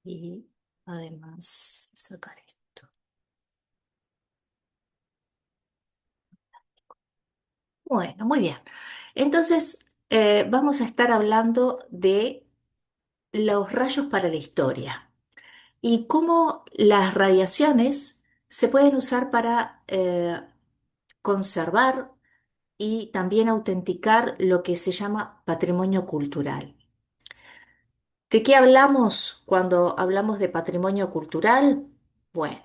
Y además sacar esto. Bueno, muy bien. Entonces, vamos a estar hablando de los rayos para la historia y cómo las radiaciones se pueden usar para conservar y también autenticar lo que se llama patrimonio cultural. ¿De qué hablamos cuando hablamos de patrimonio cultural? Bueno,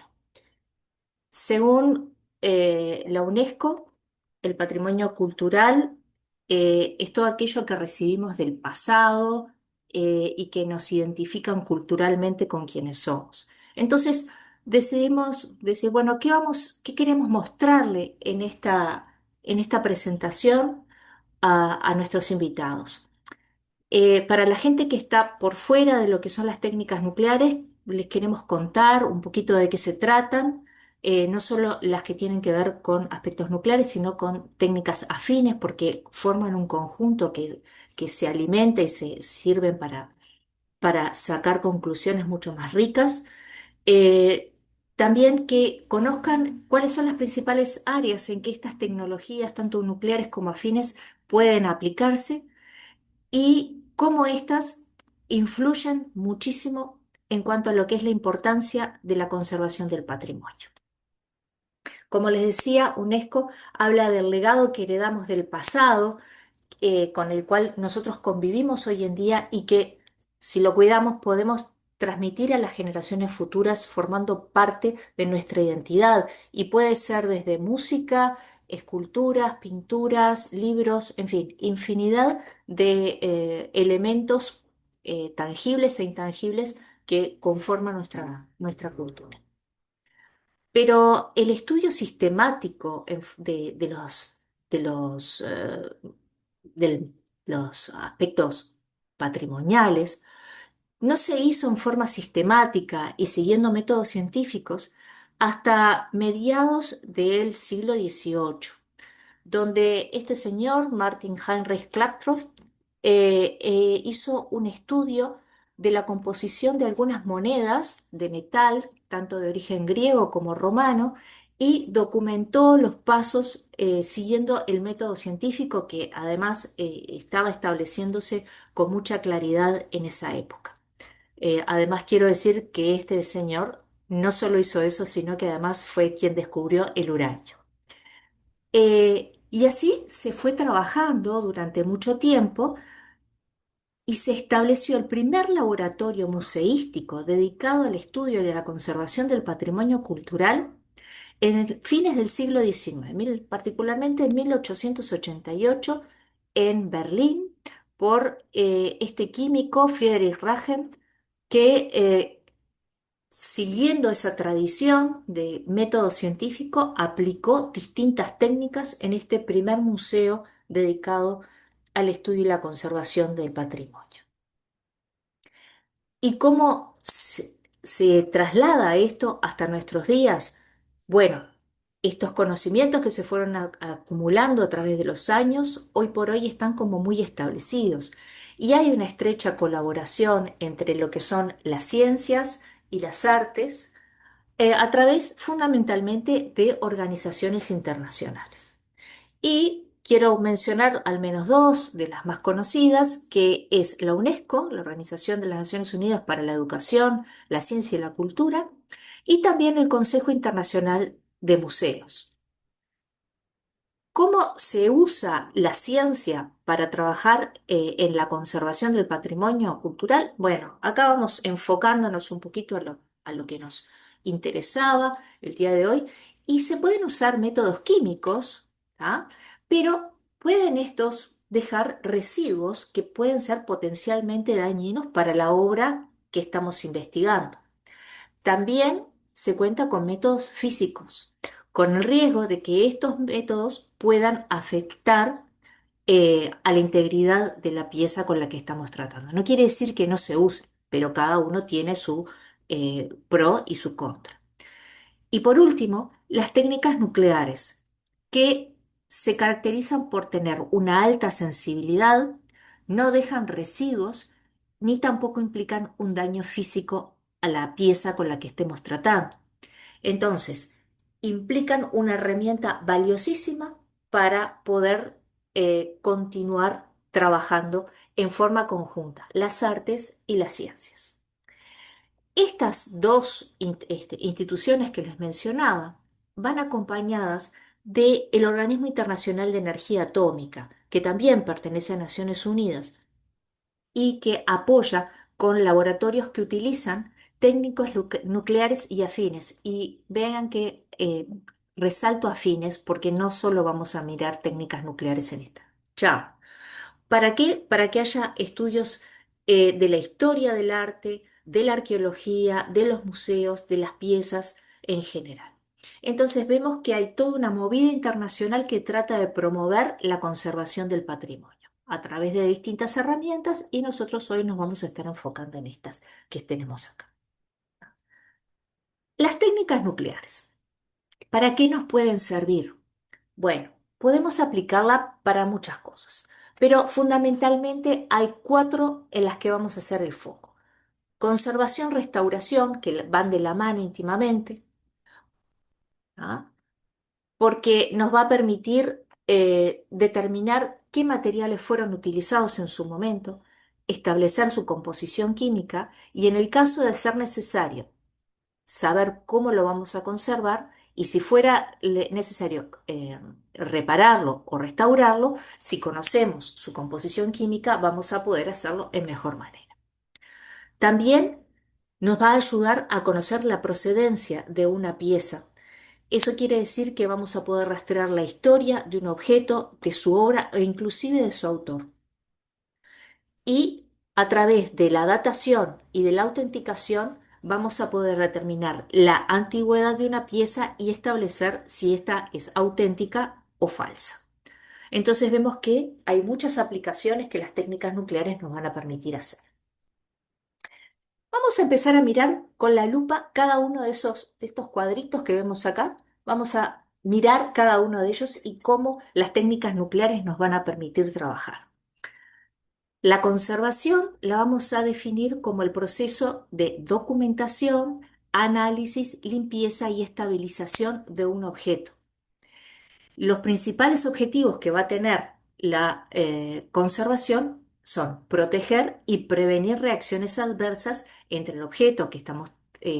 según la UNESCO, el patrimonio cultural es todo aquello que recibimos del pasado y que nos identifican culturalmente con quienes somos. Entonces, decidimos decir, bueno, qué queremos mostrarle en esta presentación a nuestros invitados? Para la gente que está por fuera de lo que son las técnicas nucleares, les queremos contar un poquito de qué se tratan, no solo las que tienen que ver con aspectos nucleares, sino con técnicas afines, porque forman un conjunto que se alimenta y se sirven para sacar conclusiones mucho más ricas. Eh, También que conozcan cuáles son las principales áreas en que estas tecnologías, tanto nucleares como afines, pueden aplicarse y cómo éstas influyen muchísimo en cuanto a lo que es la importancia de la conservación del patrimonio. Como les decía, UNESCO habla del legado que heredamos del pasado, con el cual nosotros convivimos hoy en día y que si lo cuidamos podemos transmitir a las generaciones futuras formando parte de nuestra identidad y puede ser desde música, esculturas, pinturas, libros, en fin, infinidad de elementos tangibles e intangibles que conforman nuestra cultura. Pero el estudio sistemático de los, de los aspectos patrimoniales no se hizo en forma sistemática y siguiendo métodos científicos hasta mediados del siglo XVIII, donde este señor, Martin Heinrich Klaproth, hizo un estudio de la composición de algunas monedas de metal, tanto de origen griego como romano, y documentó los pasos siguiendo el método científico que además estaba estableciéndose con mucha claridad en esa época. Además, quiero decir que este señor no solo hizo eso, sino que además fue quien descubrió el uranio. Y así se fue trabajando durante mucho tiempo y se estableció el primer laboratorio museístico dedicado al estudio y a la conservación del patrimonio cultural en fines del siglo XIX, particularmente en 1888 en Berlín, por este químico Friedrich Ragen, que siguiendo esa tradición de método científico, aplicó distintas técnicas en este primer museo dedicado al estudio y la conservación del patrimonio. ¿Y cómo se traslada esto hasta nuestros días? Bueno, estos conocimientos que se fueron acumulando a través de los años, hoy por hoy están como muy establecidos y hay una estrecha colaboración entre lo que son las ciencias y las artes a través fundamentalmente de organizaciones internacionales. Y quiero mencionar al menos dos de las más conocidas, que es la UNESCO, la Organización de las Naciones Unidas para la Educación, la Ciencia y la Cultura, y también el Consejo Internacional de Museos. ¿Cómo se usa la ciencia para trabajar en la conservación del patrimonio cultural? Bueno, acá vamos enfocándonos un poquito a lo que nos interesaba el día de hoy y se pueden usar métodos químicos, ¿ah? Pero pueden estos dejar residuos que pueden ser potencialmente dañinos para la obra que estamos investigando. También se cuenta con métodos físicos, con el riesgo de que estos métodos puedan afectar a la integridad de la pieza con la que estamos tratando. No quiere decir que no se use, pero cada uno tiene su pro y su contra. Y por último, las técnicas nucleares, que se caracterizan por tener una alta sensibilidad, no dejan residuos, ni tampoco implican un daño físico a la pieza con la que estemos tratando. Entonces, implican una herramienta valiosísima para poder continuar trabajando en forma conjunta, las artes y las ciencias. Estas dos instituciones que les mencionaba van acompañadas del Organismo Internacional de Energía Atómica, que también pertenece a Naciones Unidas y que apoya con laboratorios que utilizan técnicos nucleares y afines. Y vean que resalto afines porque no solo vamos a mirar técnicas nucleares en esta. Chao. ¿Para qué? Para que haya estudios de la historia del arte, de la arqueología, de los museos, de las piezas en general. Entonces vemos que hay toda una movida internacional que trata de promover la conservación del patrimonio a través de distintas herramientas y nosotros hoy nos vamos a estar enfocando en estas que tenemos acá. Las técnicas nucleares. ¿Para qué nos pueden servir? Bueno, podemos aplicarla para muchas cosas, pero fundamentalmente hay cuatro en las que vamos a hacer el foco. Conservación, restauración, que van de la mano íntimamente, ¿ah? Porque nos va a permitir determinar qué materiales fueron utilizados en su momento, establecer su composición química y en el caso de ser necesario saber cómo lo vamos a conservar y si fuera necesario repararlo o restaurarlo, si conocemos su composición química, vamos a poder hacerlo en mejor manera. También nos va a ayudar a conocer la procedencia de una pieza. Eso quiere decir que vamos a poder rastrear la historia de un objeto, de su obra e inclusive de su autor. Y a través de la datación y de la autenticación vamos a poder determinar la antigüedad de una pieza y establecer si esta es auténtica o falsa. Entonces vemos que hay muchas aplicaciones que las técnicas nucleares nos van a permitir hacer. Vamos a empezar a mirar con la lupa cada uno de estos cuadritos que vemos acá. Vamos a mirar cada uno de ellos y cómo las técnicas nucleares nos van a permitir trabajar. La conservación la vamos a definir como el proceso de documentación, análisis, limpieza y estabilización de un objeto. Los principales objetivos que va a tener la conservación son proteger y prevenir reacciones adversas entre el objeto que estamos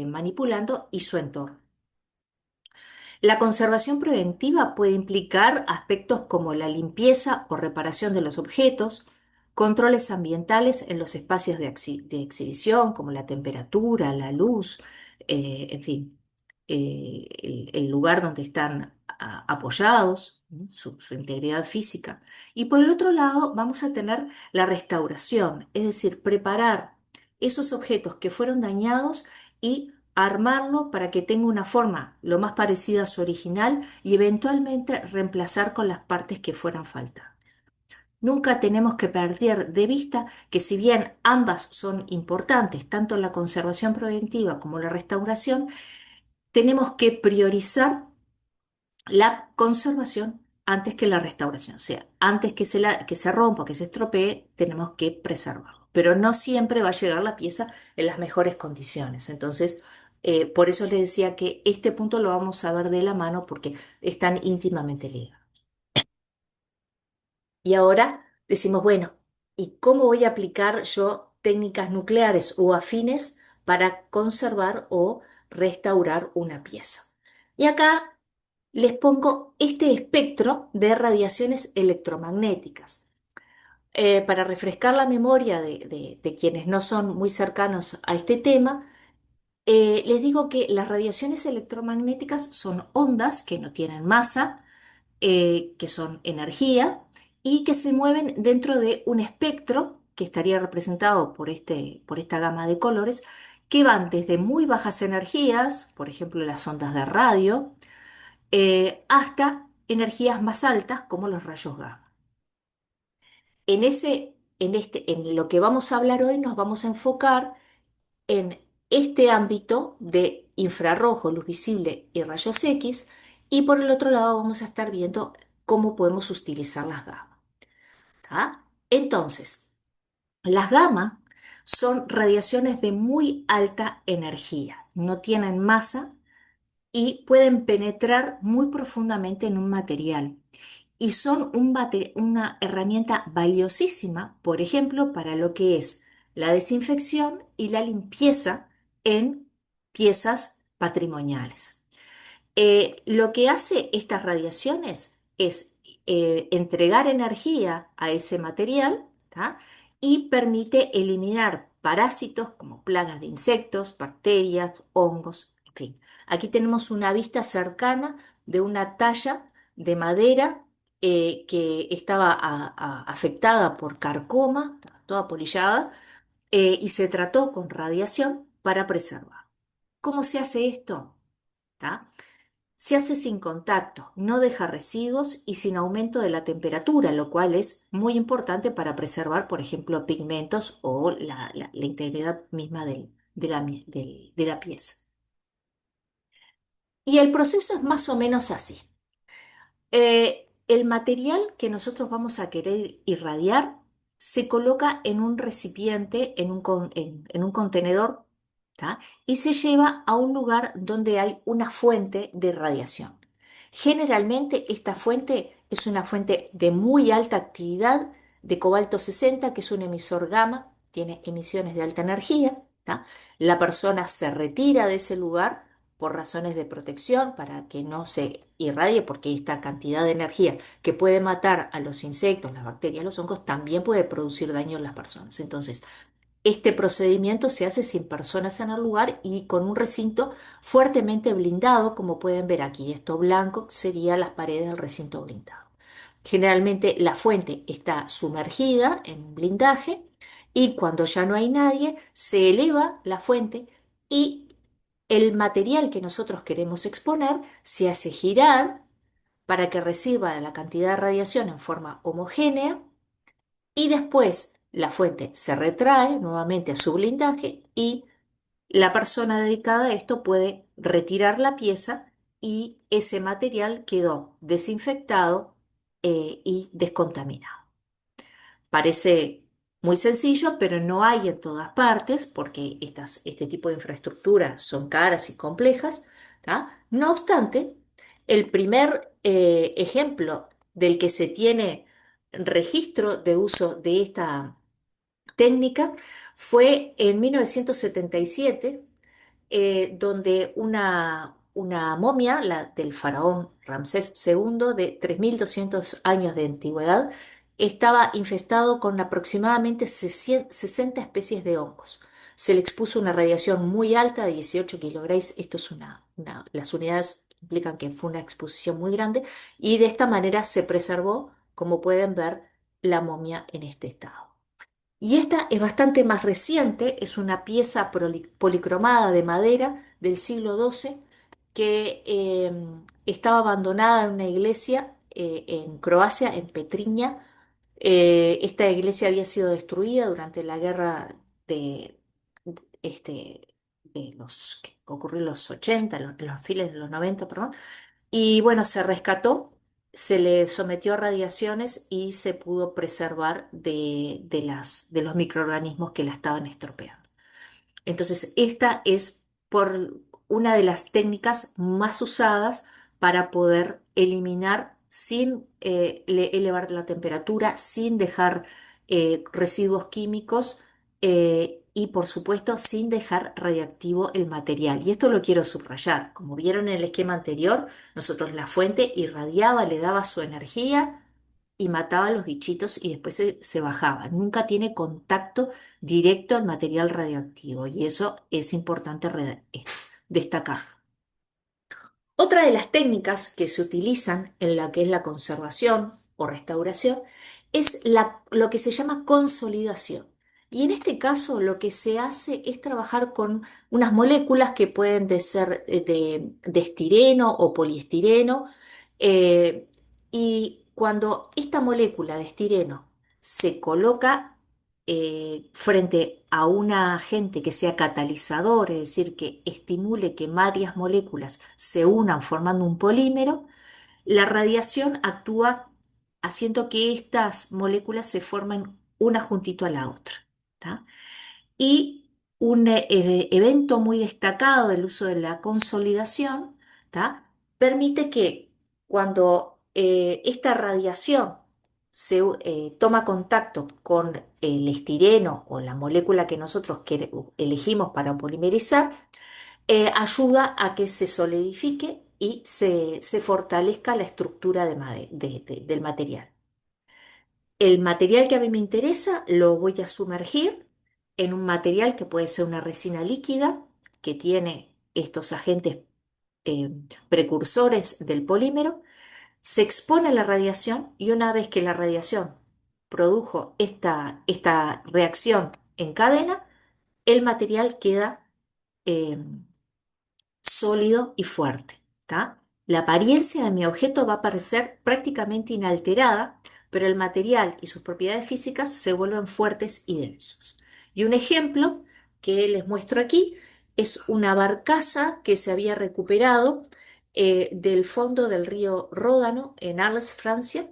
manipulando y su entorno. La conservación preventiva puede implicar aspectos como la limpieza o reparación de los objetos, controles ambientales en los espacios de exhibición, como la temperatura, la luz, en fin, el lugar donde están apoyados, ¿no? Su integridad física. Y por el otro lado, vamos a tener la restauración, es decir, preparar esos objetos que fueron dañados y armarlo para que tenga una forma lo más parecida a su original y eventualmente reemplazar con las partes que fueran faltantes. Nunca tenemos que perder de vista que si bien ambas son importantes, tanto la conservación preventiva como la restauración, tenemos que priorizar la conservación antes que la restauración. O sea, antes que se rompa, que se estropee, tenemos que preservarlo. Pero no siempre va a llegar la pieza en las mejores condiciones. Entonces, por eso les decía que este punto lo vamos a ver de la mano porque están íntimamente ligados. Y ahora decimos, bueno, ¿y cómo voy a aplicar yo técnicas nucleares o afines para conservar o restaurar una pieza? Y acá les pongo este espectro de radiaciones electromagnéticas. Para refrescar la memoria de quienes no son muy cercanos a este tema, les digo que las radiaciones electromagnéticas son ondas que no tienen masa, que son energía y que se mueven dentro de un espectro que estaría representado por esta gama de colores, que van desde muy bajas energías, por ejemplo las ondas de radio, hasta energías más altas como los rayos gamma. En lo que vamos a hablar hoy nos vamos a enfocar en este ámbito de infrarrojo, luz visible y rayos X, y por el otro lado vamos a estar viendo cómo podemos utilizar las gamma. ¿Tá? Entonces, las gamma son radiaciones de muy alta energía, no tienen masa y pueden penetrar muy profundamente en un material. Y son una herramienta valiosísima, por ejemplo, para lo que es la desinfección y la limpieza en piezas patrimoniales. Lo que hace estas radiaciones es entregar energía a ese material, ¿tá? Y permite eliminar parásitos como plagas de insectos, bacterias, hongos, en fin. Aquí tenemos una vista cercana de una talla de madera que estaba afectada por carcoma, toda polillada, y se trató con radiación para preservar. ¿Cómo se hace esto? ¿Tá? Se hace sin contacto, no deja residuos y sin aumento de la temperatura, lo cual es muy importante para preservar, por ejemplo, pigmentos o la integridad misma de la pieza. Y el proceso es más o menos así. El material que nosotros vamos a querer irradiar se coloca en un recipiente, en un contenedor, ¿tá? Y se lleva a un lugar donde hay una fuente de radiación. Generalmente esta fuente es una fuente de muy alta actividad de cobalto 60, que es un emisor gamma, tiene emisiones de alta energía, ¿tá? La persona se retira de ese lugar por razones de protección para que no se irradie, porque esta cantidad de energía que puede matar a los insectos, las bacterias, los hongos, también puede producir daño en las personas. Entonces, este procedimiento se hace sin personas en el lugar y con un recinto fuertemente blindado, como pueden ver aquí. Esto blanco sería las paredes del recinto blindado. Generalmente la fuente está sumergida en un blindaje y cuando ya no hay nadie, se eleva la fuente y el material que nosotros queremos exponer se hace girar para que reciba la cantidad de radiación en forma homogénea y después la fuente se retrae nuevamente a su blindaje y la persona dedicada a esto puede retirar la pieza y ese material quedó desinfectado y descontaminado. Parece muy sencillo, pero no hay en todas partes porque este tipo de infraestructuras son caras y complejas, ¿tá? No obstante, el primer ejemplo del que se tiene registro de uso de esta técnica fue en 1977, donde una momia, la del faraón Ramsés II, de 3.200 años de antigüedad, estaba infestado con aproximadamente 60 especies de hongos. Se le expuso una radiación muy alta de 18 kilograys. Esto es las unidades implican que fue una exposición muy grande y de esta manera se preservó, como pueden ver, la momia en este estado. Y esta es bastante más reciente, es una pieza policromada de madera del siglo XII que estaba abandonada en una iglesia en Croacia, en Petrinja. Esta iglesia había sido destruida durante la guerra de, este, que ocurrió en los 80, en los fines de los 90, perdón, y bueno, se rescató, se le sometió a radiaciones y se pudo preservar de los microorganismos que la estaban estropeando. Entonces, esta es por una de las técnicas más usadas para poder eliminar sin elevar la temperatura, sin dejar residuos químicos y, por supuesto, sin dejar radiactivo el material. Y esto lo quiero subrayar. Como vieron en el esquema anterior, nosotros la fuente irradiaba, le daba su energía y mataba a los bichitos y después se bajaba. Nunca tiene contacto directo al material radioactivo y eso es importante destacar. Otra de las técnicas que se utilizan en la que es la conservación o restauración es lo que se llama consolidación. Y en este caso lo que se hace es trabajar con unas moléculas que pueden ser de estireno o poliestireno. eh, y cuando esta molécula de estireno se coloca frente a un agente que sea catalizador, es decir, que estimule que varias moléculas se unan formando un polímero, la radiación actúa haciendo que estas moléculas se formen una juntito a la otra, ¿tá? Y un evento muy destacado del uso de la consolidación, ¿tá? Permite que cuando esta radiación toma contacto con el estireno o la molécula que nosotros elegimos para polimerizar, ayuda a que se solidifique y se fortalezca la estructura del material. El material que a mí me interesa lo voy a sumergir en un material que puede ser una resina líquida que tiene estos agentes eh, precursores del polímero, se expone a la radiación y una vez que la radiación produjo esta reacción en cadena, el material queda eh, sólido y fuerte, ¿tá? La apariencia de mi objeto va a parecer prácticamente inalterada, pero el material y sus propiedades físicas se vuelven fuertes y densos. Y un ejemplo que les muestro aquí es una barcaza que se había recuperado del fondo del río Ródano en Arles, Francia,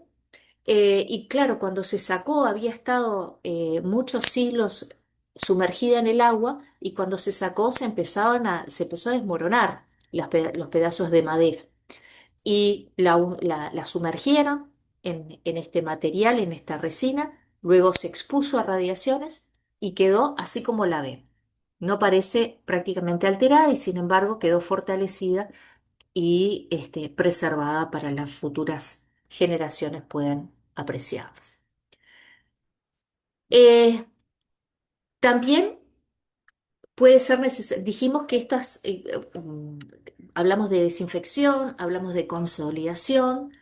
y claro, cuando se sacó había estado muchos siglos sumergida en el agua y cuando se sacó se empezó a desmoronar los pedazos de madera. Y la sumergieron en este material, en esta resina, luego se expuso a radiaciones y quedó así como la ven. No parece prácticamente alterada y sin embargo quedó fortalecida y preservada para las futuras generaciones puedan apreciarlas. Eh, También puede ser necesario, dijimos que hablamos de desinfección, hablamos de consolidación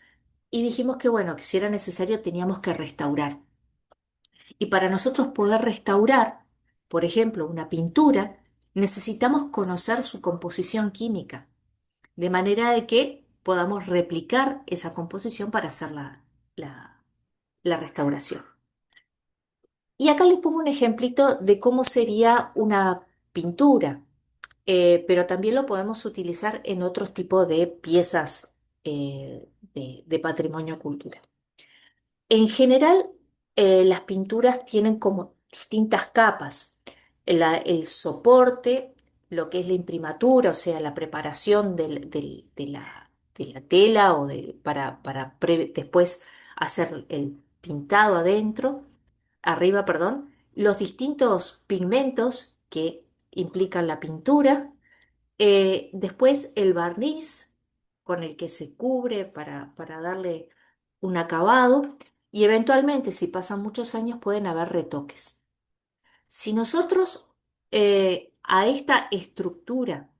y dijimos que bueno, que si era necesario teníamos que restaurar. Y para nosotros poder restaurar, por ejemplo, una pintura, necesitamos conocer su composición química, de manera de que podamos replicar esa composición para hacer la la restauración. Y acá les pongo un ejemplito de cómo sería una pintura, pero también lo podemos utilizar en otros tipos de piezas de patrimonio cultural. En general, las pinturas tienen como distintas capas. El soporte, lo que es la imprimatura, o sea, la preparación de la tela o para después hacer el pintado adentro, arriba, perdón, los distintos pigmentos que implican la pintura, después el barniz con el que se cubre para darle un acabado y eventualmente si pasan muchos años pueden haber retoques. Si nosotros a esta estructura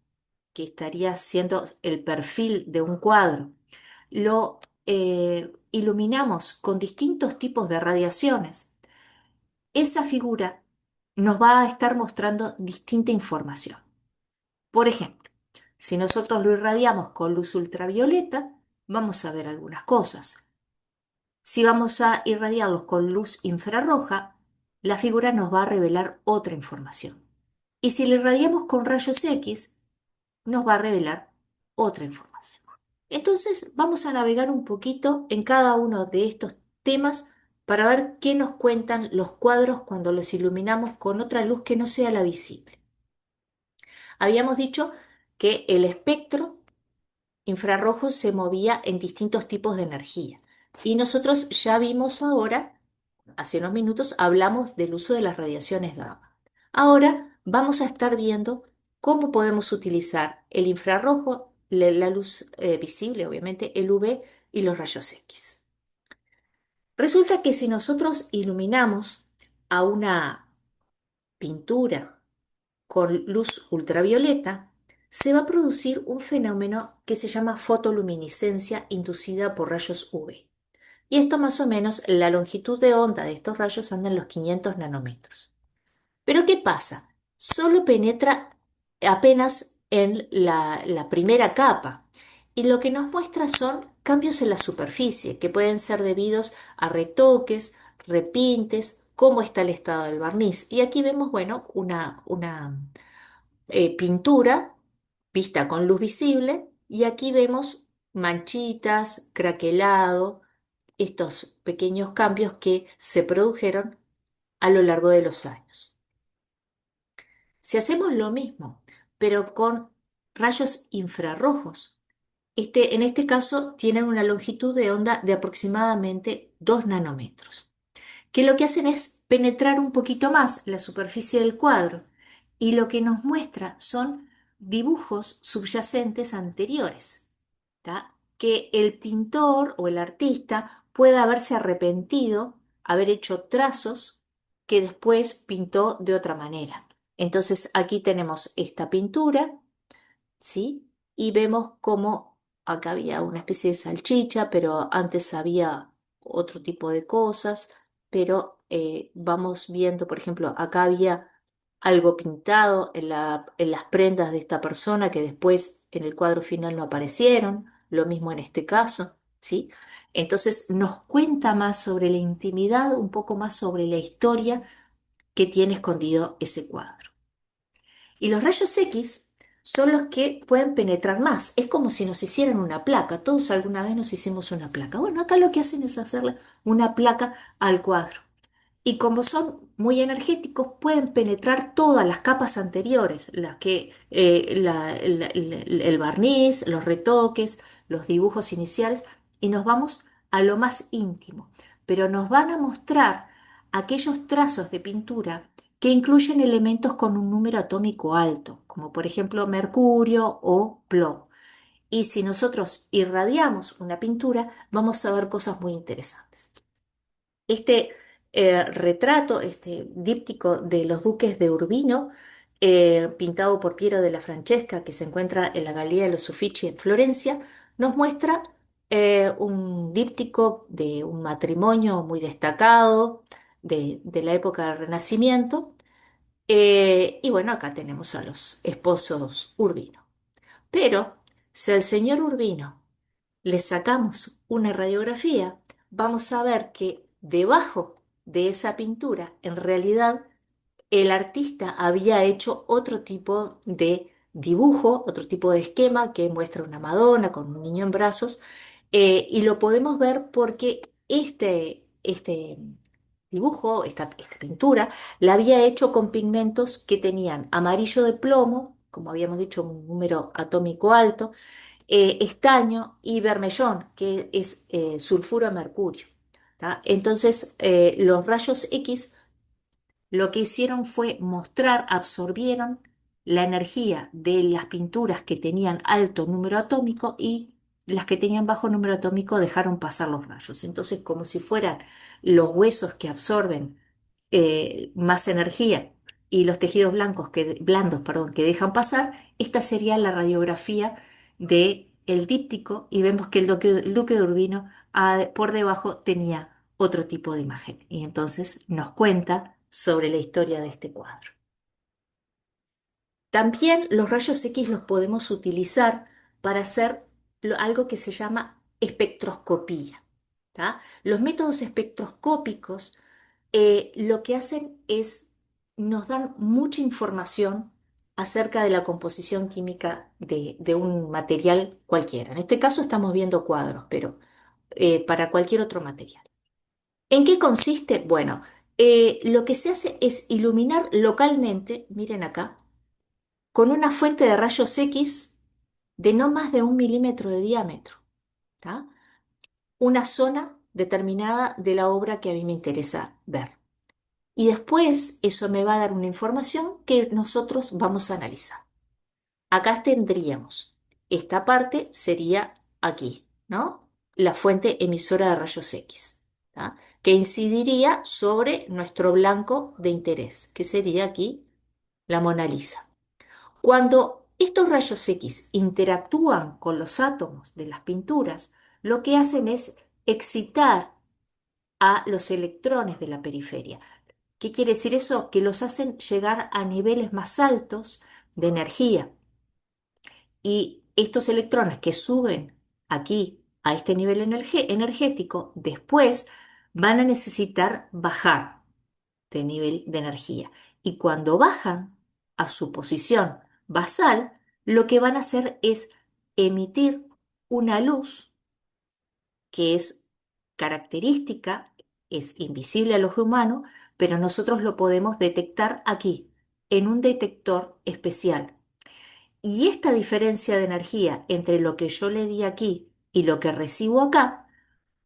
que estaría siendo el perfil de un cuadro lo iluminamos con distintos tipos de radiaciones, esa figura nos va a estar mostrando distinta información. Por ejemplo, si nosotros lo irradiamos con luz ultravioleta, vamos a ver algunas cosas. Si vamos a irradiarlos con luz infrarroja, la figura nos va a revelar otra información. Y si lo irradiamos con rayos X, nos va a revelar otra información. Entonces, vamos a navegar un poquito en cada uno de estos temas para ver qué nos cuentan los cuadros cuando los iluminamos con otra luz que no sea la visible. Habíamos dicho que el espectro infrarrojo se movía en distintos tipos de energía. Y nosotros ya vimos ahora, hace unos minutos, hablamos del uso de las radiaciones gamma. Ahora vamos a estar viendo cómo podemos utilizar el infrarrojo, la luz visible, obviamente, el UV y los rayos X. Resulta que si nosotros iluminamos a una pintura con luz ultravioleta, se va a producir un fenómeno que se llama fotoluminiscencia inducida por rayos UV. Y esto más o menos, la longitud de onda de estos rayos anda en los 500 nanómetros. Pero ¿qué pasa? Solo penetra apenas en la primera capa y lo que nos muestra son cambios en la superficie que pueden ser debidos a retoques, repintes, cómo está el estado del barniz. Y aquí vemos, bueno, una pintura vista con luz visible y aquí vemos manchitas, craquelado, estos pequeños cambios que se produjeron a lo largo de los años. Si hacemos lo mismo, pero con rayos infrarrojos, en este caso tienen una longitud de onda de aproximadamente 2 nanómetros, que lo que hacen es penetrar un poquito más la superficie del cuadro y lo que nos muestra son dibujos subyacentes anteriores, ¿tá? Que el pintor o el artista puede haberse arrepentido, haber hecho trazos que después pintó de otra manera. Entonces aquí tenemos esta pintura, ¿sí? Y vemos cómo acá había una especie de salchicha, pero antes había otro tipo de cosas, pero vamos viendo, por ejemplo, acá había algo pintado en las prendas de esta persona que después en el cuadro final no aparecieron, lo mismo en este caso, ¿sí? Entonces nos cuenta más sobre la intimidad, un poco más sobre la historia que tiene escondido ese cuadro. Y los rayos X son los que pueden penetrar más. Es como si nos hicieran una placa. Todos alguna vez nos hicimos una placa. Bueno, acá lo que hacen es hacerle una placa al cuadro. Y como son muy energéticos, pueden penetrar todas las capas anteriores, las que el barniz, los retoques, los dibujos iniciales, y nos vamos a lo más íntimo. Pero nos van a mostrar aquellos trazos de pintura que incluyen elementos con un número atómico alto, como por ejemplo mercurio o plomo. Y si nosotros irradiamos una pintura, vamos a ver cosas muy interesantes. Este retrato, este díptico de los duques de Urbino, pintado por Piero de la Francesca, que se encuentra en la Galería de los Uffizi en Florencia, nos muestra un díptico de un matrimonio muy destacado de la época del Renacimiento. Y bueno, acá tenemos a los esposos Urbino. Pero si al señor Urbino le sacamos una radiografía, vamos a ver que debajo de esa pintura, en realidad, el artista había hecho otro tipo de dibujo, otro tipo de esquema que muestra una Madonna con un niño en brazos, y lo podemos ver porque este dibujo, esta pintura, la había hecho con pigmentos que tenían amarillo de plomo, como habíamos dicho, un número atómico alto, estaño y bermellón, que es sulfuro de mercurio. ¿Tá? Entonces, los rayos X lo que hicieron fue mostrar, absorbieron la energía de las pinturas que tenían alto número atómico y las que tenían bajo número atómico dejaron pasar los rayos. Entonces, como si fueran los huesos que absorben más energía y los tejidos blandos, perdón, que dejan pasar, esta sería la radiografía de el díptico y vemos que el duque de Urbino por debajo tenía otro tipo de imagen y entonces nos cuenta sobre la historia de este cuadro. También los rayos X los podemos utilizar para hacer algo que se llama espectroscopía. ¿Tá? Los métodos espectroscópicos lo que hacen es nos dan mucha información acerca de la composición química de un material cualquiera. En este caso estamos viendo cuadros, pero para cualquier otro material. ¿En qué consiste? Bueno, lo que se hace es iluminar localmente, miren acá, con una fuente de rayos X de no más de 1 milímetro de diámetro, ¿tá? Una zona determinada de la obra que a mí me interesa ver. Y después eso me va a dar una información que nosotros vamos a analizar. Acá tendríamos, esta parte sería aquí, ¿no? La fuente emisora de rayos X, ¿tá? Que incidiría sobre nuestro blanco de interés, que sería aquí la Mona Lisa. Cuando estos rayos X interactúan con los átomos de las pinturas, lo que hacen es excitar a los electrones de la periferia. ¿Qué quiere decir eso? Que los hacen llegar a niveles más altos de energía. Y estos electrones que suben aquí a este nivel energético, después van a necesitar bajar de nivel de energía. Y cuando bajan a su posición basal, lo que van a hacer es emitir una luz que es característica, es invisible al ojo humano, pero nosotros lo podemos detectar aquí, en un detector especial. Y esta diferencia de energía entre lo que yo le di aquí y lo que recibo acá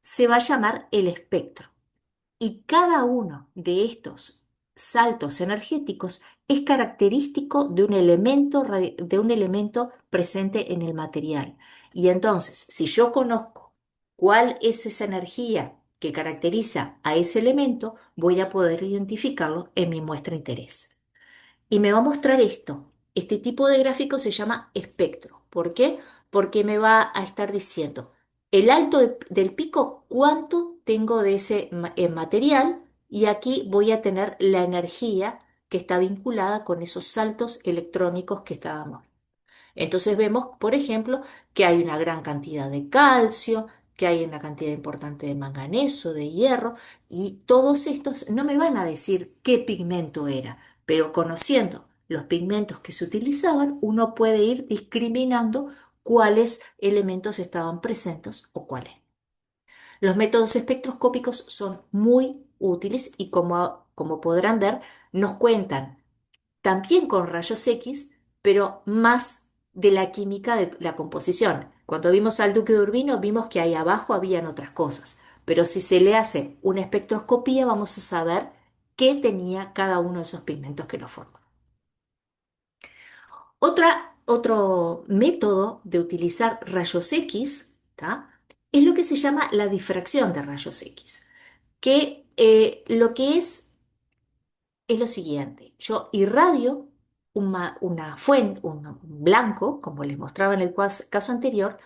se va a llamar el espectro. Y cada uno de estos saltos energéticos es característico de un elemento presente en el material. Y entonces, si yo conozco cuál es esa energía que caracteriza a ese elemento, voy a poder identificarlo en mi muestra de interés. Y me va a mostrar esto. Este tipo de gráfico se llama espectro. ¿Por qué? Porque me va a estar diciendo el alto del pico, cuánto tengo de ese material, y aquí voy a tener la energía que está vinculada con esos saltos electrónicos que estábamos. Entonces vemos, por ejemplo, que hay una gran cantidad de calcio, que hay una cantidad importante de manganeso, de hierro, y todos estos no me van a decir qué pigmento era, pero conociendo los pigmentos que se utilizaban, uno puede ir discriminando cuáles elementos estaban presentes o cuáles. Los métodos espectroscópicos son muy útiles y como podrán ver, nos cuentan también con rayos X, pero más de la química de la composición. Cuando vimos al Duque de Urbino, vimos que ahí abajo habían otras cosas, pero si se le hace una espectroscopía, vamos a saber qué tenía cada uno de esos pigmentos que lo forman. Otro método de utilizar rayos X, ¿tá? Es lo que se llama la difracción de rayos X, que lo que es lo siguiente: yo irradio una fuente, un blanco, como les mostraba en el caso anterior,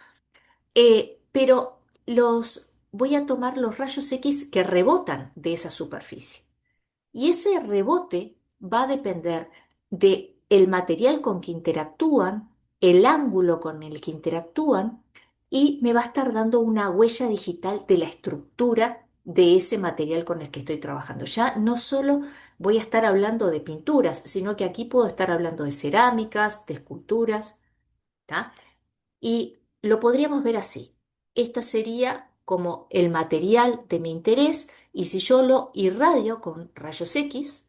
pero voy a tomar los rayos X que rebotan de esa superficie. Y ese rebote va a depender de el material con que interactúan, el ángulo con el que interactúan, y me va a estar dando una huella digital de la estructura de ese material con el que estoy trabajando. Ya no solo voy a estar hablando de pinturas, sino que aquí puedo estar hablando de cerámicas, de esculturas, ¿tá? Y lo podríamos ver así. Esta sería como el material de mi interés, y si yo lo irradio con rayos X,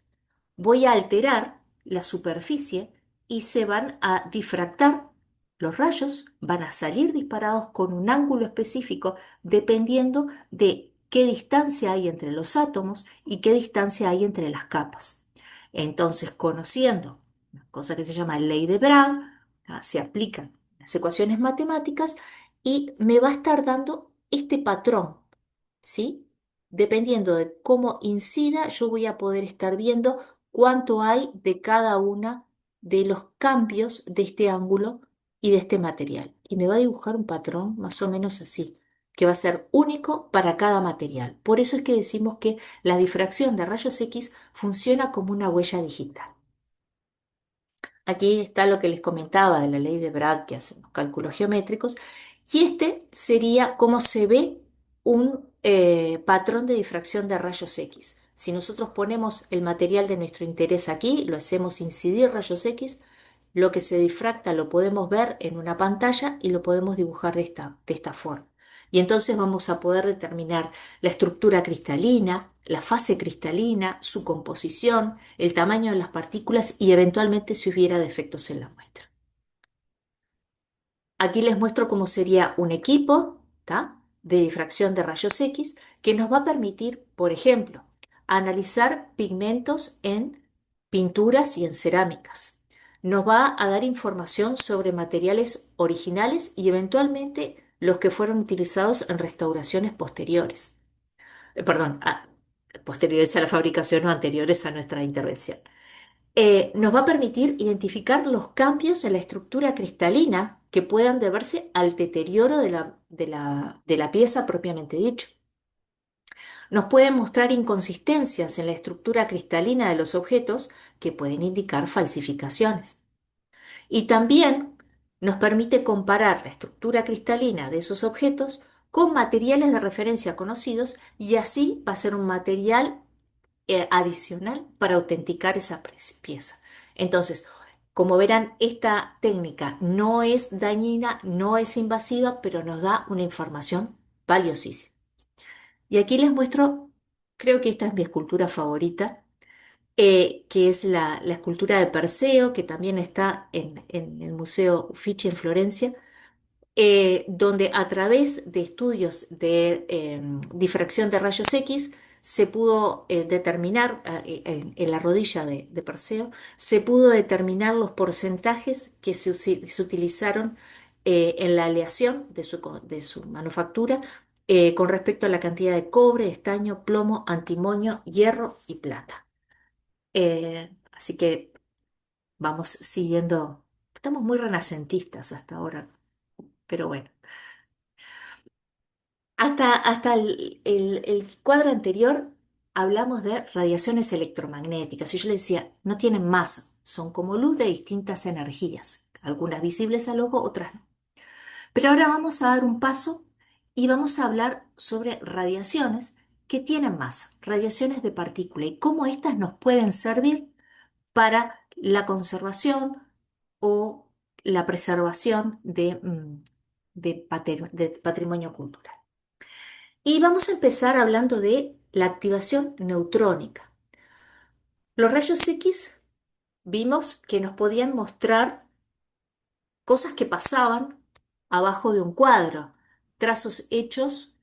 voy a alterar la superficie y se van a difractar. Los rayos van a salir disparados con un ángulo específico dependiendo de qué distancia hay entre los átomos y qué distancia hay entre las capas. Entonces, conociendo una cosa que se llama ley de Bragg, se aplican las ecuaciones matemáticas y me va a estar dando este patrón, ¿sí? Dependiendo de cómo incida, yo voy a poder estar viendo cuánto hay de cada una de los cambios de este ángulo y de este material. Y me va a dibujar un patrón más o menos así, que va a ser único para cada material. Por eso es que decimos que la difracción de rayos X funciona como una huella digital. Aquí está lo que les comentaba de la ley de Bragg, que hacen los cálculos geométricos, y este sería cómo se ve un patrón de difracción de rayos X. Si nosotros ponemos el material de nuestro interés aquí, lo hacemos incidir rayos X, lo que se difracta lo podemos ver en una pantalla y lo podemos dibujar de esta forma. Y entonces vamos a poder determinar la estructura cristalina, la fase cristalina, su composición, el tamaño de las partículas y eventualmente si hubiera defectos en la muestra. Aquí les muestro cómo sería un equipo, ¿tá?, de difracción de rayos X que nos va a permitir, por ejemplo, analizar pigmentos en pinturas y en cerámicas. Nos va a dar información sobre materiales originales y eventualmente los que fueron utilizados en restauraciones posteriores. Perdón, posteriores a la fabricación o anteriores a nuestra intervención. Nos va a permitir identificar los cambios en la estructura cristalina que puedan deberse al deterioro de la pieza propiamente dicho. Nos puede mostrar inconsistencias en la estructura cristalina de los objetos que pueden indicar falsificaciones. Y también nos permite comparar la estructura cristalina de esos objetos con materiales de referencia conocidos, y así va a ser un material adicional para autenticar esa pieza. Entonces, como verán, esta técnica no es dañina, no es invasiva, pero nos da una información valiosísima. Y aquí les muestro, creo que esta es mi escultura favorita, que es la escultura de Perseo, que también está en el Museo Uffizi en Florencia, donde a través de estudios de difracción de rayos X se pudo determinar, en la rodilla de Perseo, se pudo determinar los porcentajes que se utilizaron en la aleación de su manufactura con respecto a la cantidad de cobre, estaño, plomo, antimonio, hierro y plata. Así que vamos siguiendo, estamos muy renacentistas hasta ahora, pero bueno. Hasta el cuadro anterior hablamos de radiaciones electromagnéticas y yo le decía, no tienen masa, son como luz de distintas energías, algunas visibles al ojo, otras no. Pero ahora vamos a dar un paso y vamos a hablar sobre radiaciones que tienen masa, radiaciones de partícula y cómo éstas nos pueden servir para la conservación o la preservación de patrimonio cultural. Y vamos a empezar hablando de la activación neutrónica. Los rayos X vimos que nos podían mostrar cosas que pasaban abajo de un cuadro, trazos hechos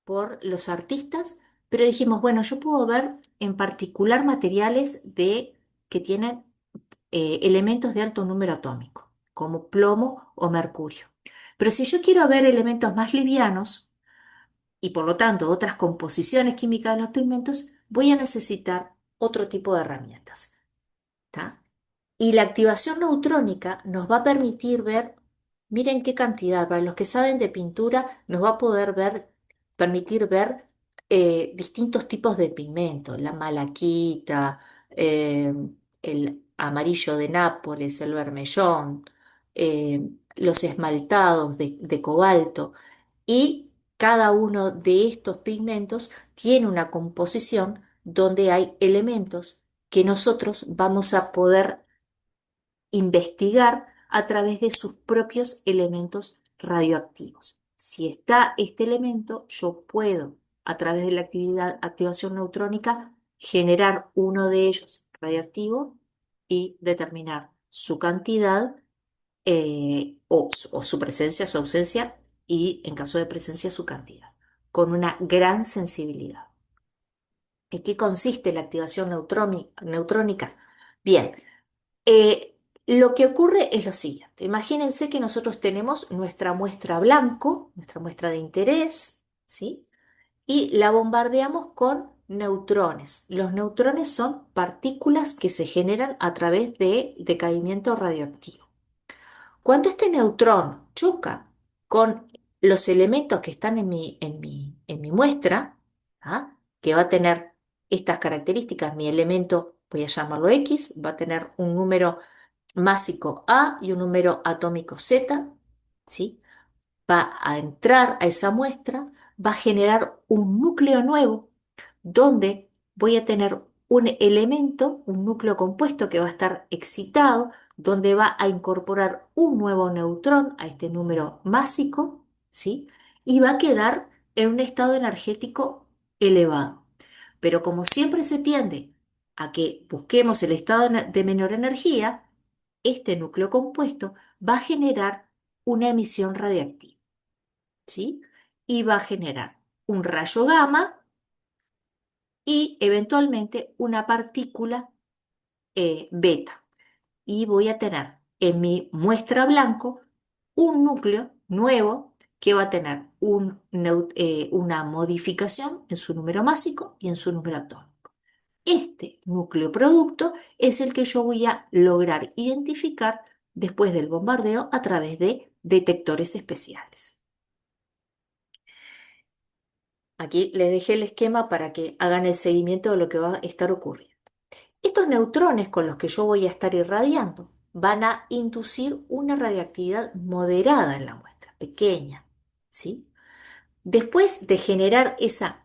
por los artistas, pero dijimos, bueno, yo puedo ver en particular materiales que tienen elementos de alto número atómico, como plomo o mercurio. Pero si yo quiero ver elementos más livianos, y por lo tanto otras composiciones químicas de los pigmentos, voy a necesitar otro tipo de herramientas. ¿Tá? Y la activación neutrónica nos va a permitir ver, miren qué cantidad, para los que saben de pintura, nos va a poder permitir ver distintos tipos de pigmentos, la malaquita, eh, el amarillo de Nápoles, el vermellón, los esmaltados de cobalto, y cada uno de estos pigmentos tiene una composición donde hay elementos que nosotros vamos a poder investigar a través de sus propios elementos radioactivos. Si está este elemento, yo puedo, a través de la activación neutrónica, generar uno de ellos radioactivo y determinar su cantidad o su presencia, su ausencia y, en caso de presencia, su cantidad, con una gran sensibilidad. ¿En qué consiste la activación neutrónica? Bien, lo que ocurre es lo siguiente. Imagínense que nosotros tenemos nuestra muestra blanco, nuestra muestra de interés, ¿sí? Y la bombardeamos con neutrones. Los neutrones son partículas que se generan a través de decaimiento radioactivo. Cuando este neutrón choca con los elementos que están en mi muestra, ¿ah? Que va a tener estas características, mi elemento, voy a llamarlo X, va a tener un número másico A y un número atómico Z, ¿sí? Va a entrar a esa muestra, va a generar un núcleo nuevo donde voy a tener un elemento, un núcleo compuesto que va a estar excitado, donde va a incorporar un nuevo neutrón a este número másico, ¿sí? Y va a quedar en un estado energético elevado. Pero como siempre se tiende a que busquemos el estado de menor energía, este núcleo compuesto va a generar una emisión radiactiva, ¿sí? Y va a generar un rayo gamma y eventualmente una partícula beta. Y voy a tener en mi muestra blanco un núcleo nuevo que va a tener una modificación en su número másico y en su número atómico. Este núcleo producto es el que yo voy a lograr identificar después del bombardeo a través de detectores especiales. Aquí les dejé el esquema para que hagan el seguimiento de lo que va a estar ocurriendo. Estos neutrones con los que yo voy a estar irradiando van a inducir una radiactividad moderada en la muestra, pequeña, ¿sí? Después de generar esa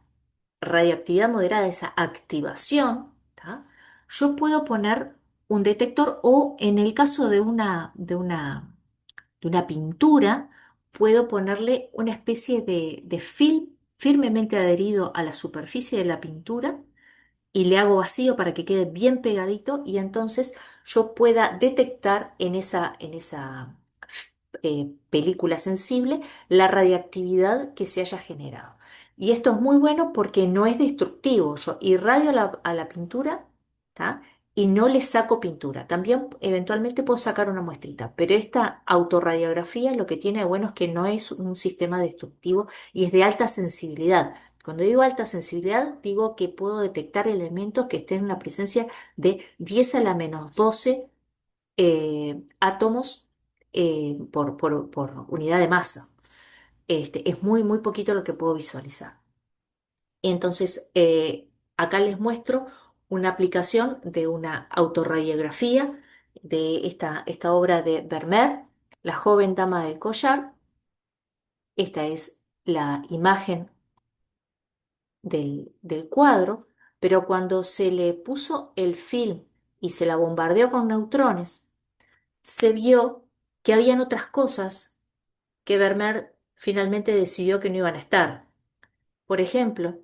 radioactividad moderada, esa activación, ¿tá? Yo puedo poner un detector o en el caso de una pintura, puedo ponerle una especie de film firmemente adherido a la superficie de la pintura y le hago vacío para que quede bien pegadito y entonces yo pueda detectar en esa película sensible la radiactividad que se haya generado. Y esto es muy bueno porque no es destructivo. Yo irradio a la pintura, ¿tá? Y no le saco pintura. También eventualmente puedo sacar una muestrita, pero esta autorradiografía lo que tiene de bueno es que no es un sistema destructivo y es de alta sensibilidad. Cuando digo alta sensibilidad, digo que puedo detectar elementos que estén en la presencia de 10 a la menos 12 átomos por unidad de masa. Es muy, muy poquito lo que puedo visualizar. Entonces, acá les muestro una aplicación de una autorradiografía de esta obra de Vermeer, La joven dama del collar. Esta es la imagen del cuadro, pero cuando se le puso el film y se la bombardeó con neutrones, se vio que habían otras cosas que Vermeer finalmente decidió que no iban a estar. Por ejemplo,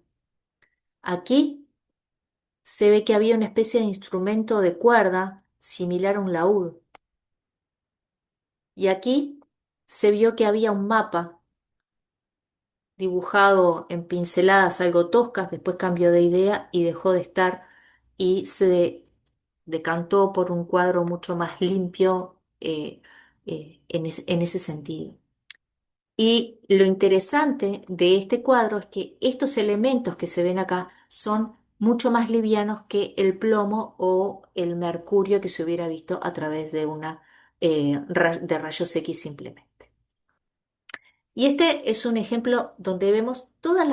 aquí se ve que había una especie de instrumento de cuerda similar a un laúd. Y aquí se vio que había un mapa dibujado en pinceladas algo toscas, después cambió de idea y dejó de estar y se decantó por un cuadro mucho más limpio en ese sentido. Y lo interesante de este cuadro es que estos elementos que se ven acá son mucho más livianos que el plomo o el mercurio que se hubiera visto a través de de rayos X simplemente. Y este es un ejemplo donde vemos todas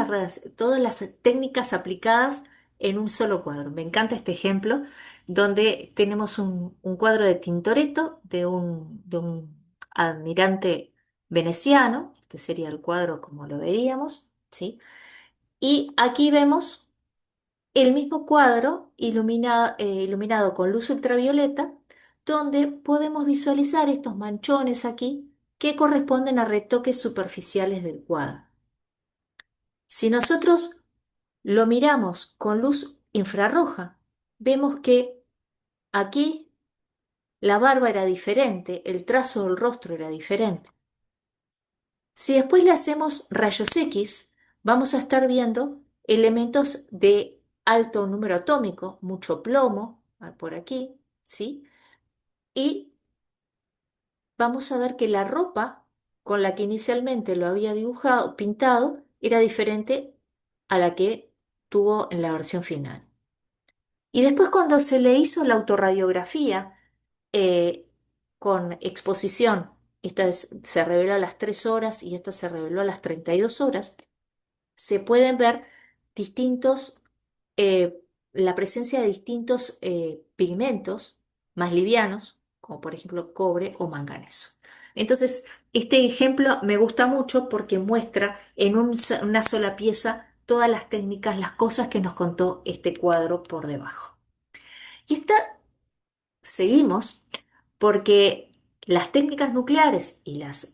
las técnicas aplicadas en un solo cuadro. Me encanta este ejemplo donde tenemos un cuadro de Tintoretto de un admirante veneciano. Este sería el cuadro como lo veríamos, ¿sí? Y aquí vemos el mismo cuadro iluminado con luz ultravioleta, donde podemos visualizar estos manchones aquí que corresponden a retoques superficiales del cuadro. Si nosotros lo miramos con luz infrarroja, vemos que aquí la barba era diferente, el trazo del rostro era diferente. Si después le hacemos rayos X, vamos a estar viendo elementos de alto número atómico, mucho plomo, por aquí, ¿sí? Y vamos a ver que la ropa con la que inicialmente lo había dibujado, pintado, era diferente a la que tuvo en la versión final. Y después cuando se le hizo la autorradiografía con exposición, se reveló a las 3 horas y esta se reveló a las 32 horas, se pueden ver distintos, eh, la presencia de distintos pigmentos más livianos, como por ejemplo cobre o manganeso. Entonces, este ejemplo me gusta mucho porque muestra en una sola pieza todas las técnicas, las cosas que nos contó este cuadro por debajo. Y seguimos porque las técnicas nucleares y las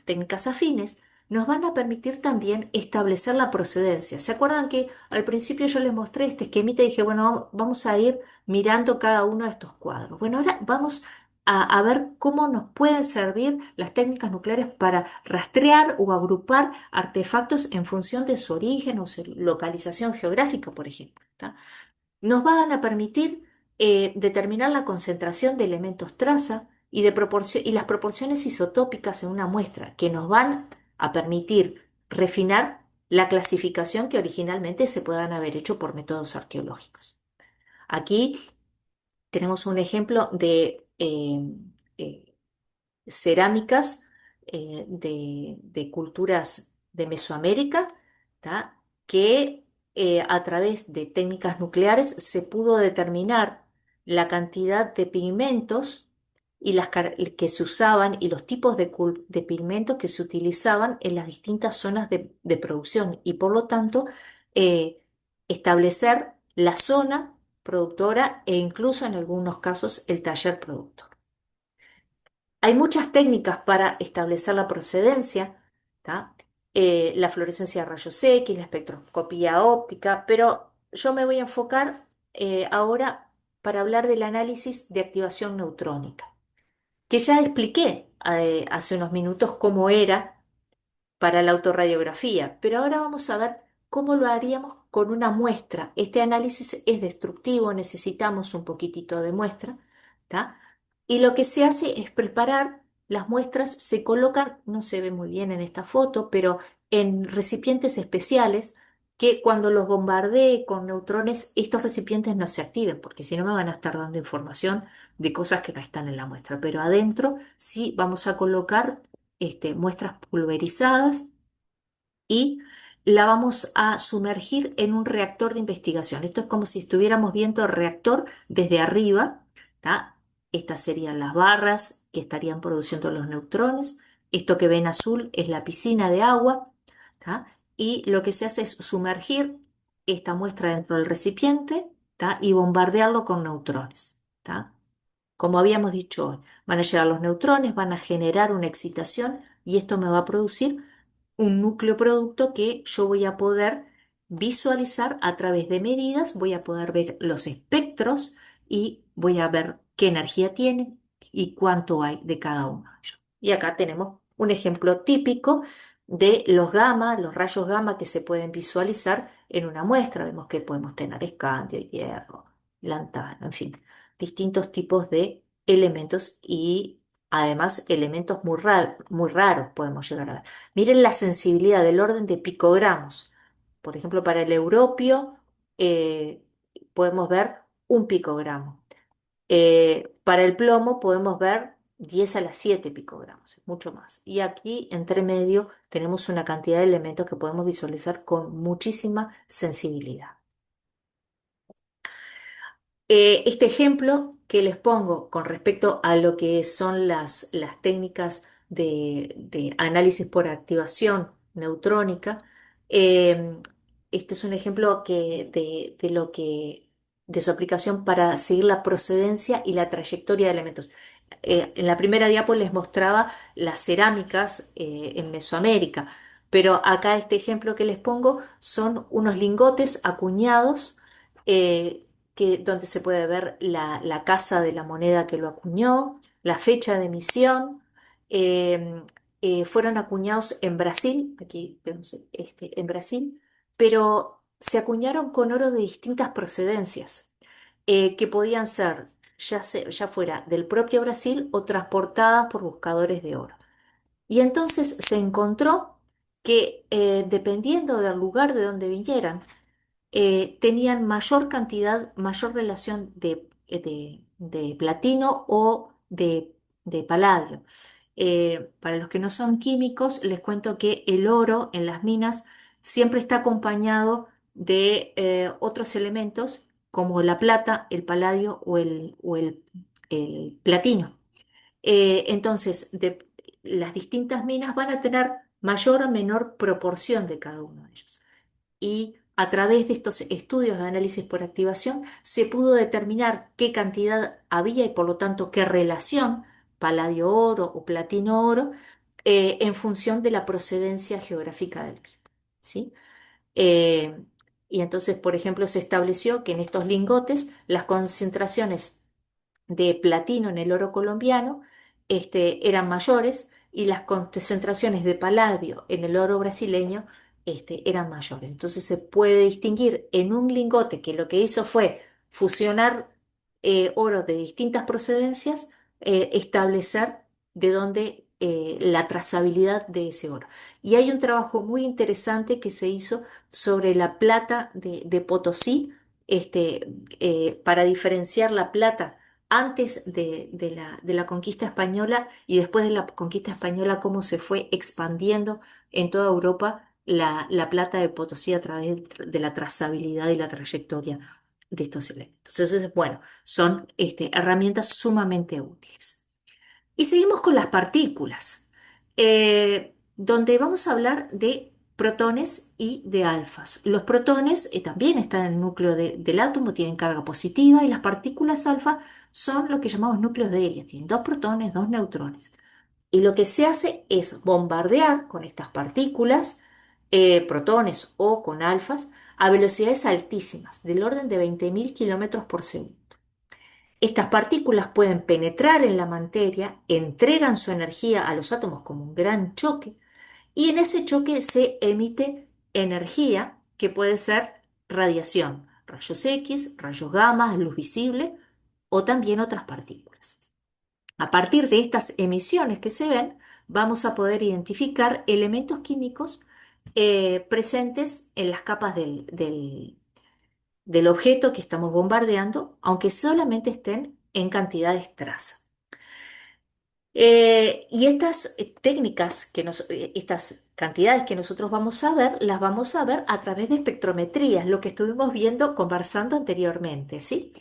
técnicas afines nos van a permitir también establecer la procedencia. ¿Se acuerdan que al principio yo les mostré este esquemita y dije, bueno, vamos a ir mirando cada uno de estos cuadros? Bueno, ahora vamos a ver cómo nos pueden servir las técnicas nucleares para rastrear o agrupar artefactos en función de su origen o su localización geográfica, por ejemplo. ¿Tá? Nos van a permitir determinar la concentración de elementos traza y las proporciones isotópicas en una muestra, que nos van a permitir refinar la clasificación que originalmente se puedan haber hecho por métodos arqueológicos. Aquí tenemos un ejemplo de eh, cerámicas de culturas de Mesoamérica, ¿tá? Que a través de técnicas nucleares se pudo determinar la cantidad de pigmentos que se usaban y los tipos de pigmentos que se utilizaban en las distintas zonas de producción y por lo tanto eh, establecer la zona productora e incluso en algunos casos el taller productor. Hay muchas técnicas para establecer la procedencia, ¿tá? La fluorescencia de rayos X, la espectroscopía óptica, pero yo me voy a enfocar ahora para hablar del análisis de activación neutrónica, que ya expliqué hace unos minutos cómo era para la autorradiografía, pero ahora vamos a ver cómo lo haríamos con una muestra. Este análisis es destructivo, necesitamos un poquitito de muestra, ¿tá? Y lo que se hace es preparar las muestras, se colocan, no se ve muy bien en esta foto, pero en recipientes especiales que cuando los bombardee con neutrones, estos recipientes no se activen, porque si no me van a estar dando información de cosas que no están en la muestra. Pero adentro sí vamos a colocar muestras pulverizadas y la vamos a sumergir en un reactor de investigación. Esto es como si estuviéramos viendo el reactor desde arriba, ¿tá? Estas serían las barras que estarían produciendo los neutrones. Esto que ven azul es la piscina de agua, ¿tá? Y lo que se hace es sumergir esta muestra dentro del recipiente, ¿tá? Y bombardearlo con neutrones, ¿tá? Como habíamos dicho hoy, van a llegar los neutrones, van a generar una excitación y esto me va a producir un núcleo producto que yo voy a poder visualizar a través de medidas, voy a poder ver los espectros y voy a ver qué energía tienen y cuánto hay de cada uno de ellos. Y acá tenemos un ejemplo típico de los gamma, los rayos gamma que se pueden visualizar en una muestra. Vemos que podemos tener escandio, hierro, lantano, en fin, distintos tipos de elementos y además elementos muy raros podemos llegar a ver. Miren la sensibilidad del orden de picogramos. Por ejemplo, para el europio eh, podemos ver un picogramo. Para el plomo podemos ver 10 a la 7 picogramos, mucho más. Y aquí, entre medio, tenemos una cantidad de elementos que podemos visualizar con muchísima sensibilidad. Este ejemplo que les pongo con respecto a lo que son las técnicas de análisis por activación neutrónica, eh, este es un ejemplo de lo de su aplicación para seguir la procedencia y la trayectoria de elementos. En la primera diapo les mostraba las cerámicas en Mesoamérica, pero acá este ejemplo que les pongo son unos lingotes acuñados donde se puede ver la casa de la moneda que lo acuñó, la fecha de emisión. eh, Fueron acuñados en Brasil, aquí vemos en Brasil, pero se acuñaron con oro de distintas procedencias, que podían ser ya fuera del propio Brasil o transportadas por buscadores de oro. Y entonces se encontró que dependiendo del lugar de donde vinieran, tenían mayor cantidad, mayor relación de platino o de paladio. Para los que no son químicos, les cuento que el oro en las minas siempre está acompañado de otros elementos como la plata, el paladio o el platino. Entonces, las distintas minas van a tener mayor o menor proporción de cada uno de ellos y a través de estos estudios de análisis por activación se pudo determinar qué cantidad había y por lo tanto qué relación paladio-oro o platino-oro en función de la procedencia geográfica del mismo, ¿sí? Eh, y entonces, por ejemplo, se estableció que en estos lingotes las concentraciones de platino en el oro colombiano eran mayores y las concentraciones de paladio en el oro brasileño eran mayores. Entonces se puede distinguir en un lingote que lo que hizo fue fusionar oro de distintas procedencias, establecer de dónde la trazabilidad de ese oro. Y hay un trabajo muy interesante que se hizo sobre la plata de Potosí, para diferenciar la plata antes de la conquista española y después de la conquista española, cómo se fue expandiendo en toda Europa la plata de Potosí a través de la trazabilidad y la trayectoria de estos elementos. Entonces, bueno, son herramientas sumamente útiles. Y seguimos con las partículas, donde vamos a hablar de protones y de alfas. Los protones también están en el núcleo del átomo, tienen carga positiva, y las partículas alfa son lo que llamamos núcleos de helio, tienen dos protones, dos neutrones. Y lo que se hace es bombardear con estas partículas, protones o con alfas, a velocidades altísimas, del orden de 20.000 kilómetros por segundo. Estas partículas pueden penetrar en la materia, entregan su energía a los átomos como un gran choque, y en ese choque se emite energía que puede ser radiación, rayos X, rayos gamma, luz visible o también otras partículas. A partir de estas emisiones que se ven, vamos a poder identificar elementos químicos presentes en las capas del objeto que estamos bombardeando, aunque solamente estén en cantidades traza. Y estas técnicas, estas cantidades que nosotros vamos a ver, las vamos a ver a través de espectrometrías, lo que estuvimos viendo, conversando anteriormente, ¿sí?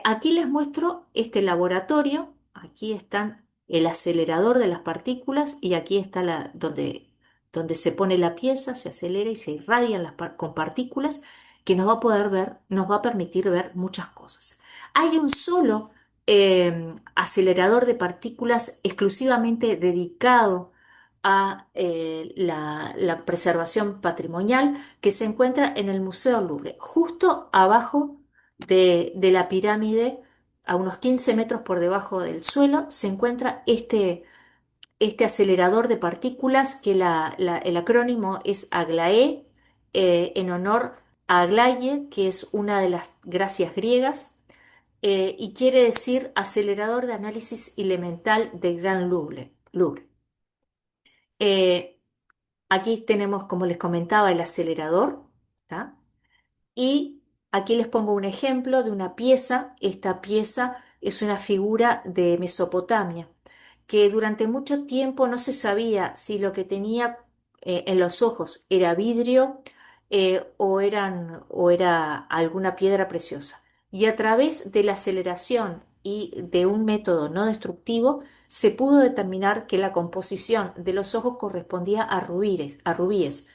Aquí les muestro este laboratorio. Aquí están el acelerador de las partículas y aquí está donde se pone la pieza, se acelera y se irradian con partículas que nos va a permitir ver muchas cosas. Hay un solo acelerador de partículas exclusivamente dedicado a la preservación patrimonial que se encuentra en el Museo Louvre, justo abajo de la pirámide, a unos 15 metros por debajo del suelo, se encuentra este acelerador de partículas que el acrónimo es AGLAE, en honor a Aglaé, que es una de las gracias griegas, y quiere decir acelerador de análisis elemental del Gran Louvre. Eh, Aquí tenemos, como les comentaba, el acelerador, ¿tá? Y aquí les pongo un ejemplo de una pieza. Esta pieza es una figura de Mesopotamia, que durante mucho tiempo no se sabía si lo que tenía en los ojos era vidrio o era alguna piedra preciosa. Y a través de la aceleración y de un método no destructivo, se pudo determinar que la composición de los ojos correspondía a rubíes.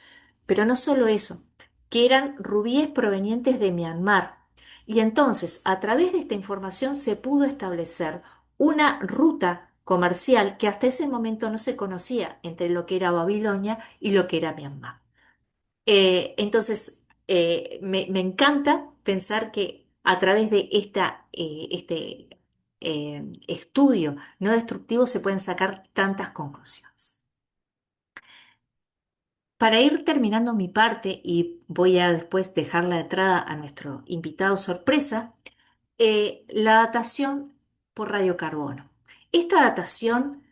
Pero no solo eso, que eran rubíes provenientes de Myanmar. Y entonces, a través de esta información se pudo establecer una ruta comercial que hasta ese momento no se conocía entre lo que era Babilonia y lo que era Myanmar. Entonces, me encanta pensar que a través de este estudio no destructivo se pueden sacar tantas conclusiones. Para ir terminando mi parte, y voy a después dejar la entrada a nuestro invitado sorpresa, la datación por radiocarbono. Esta datación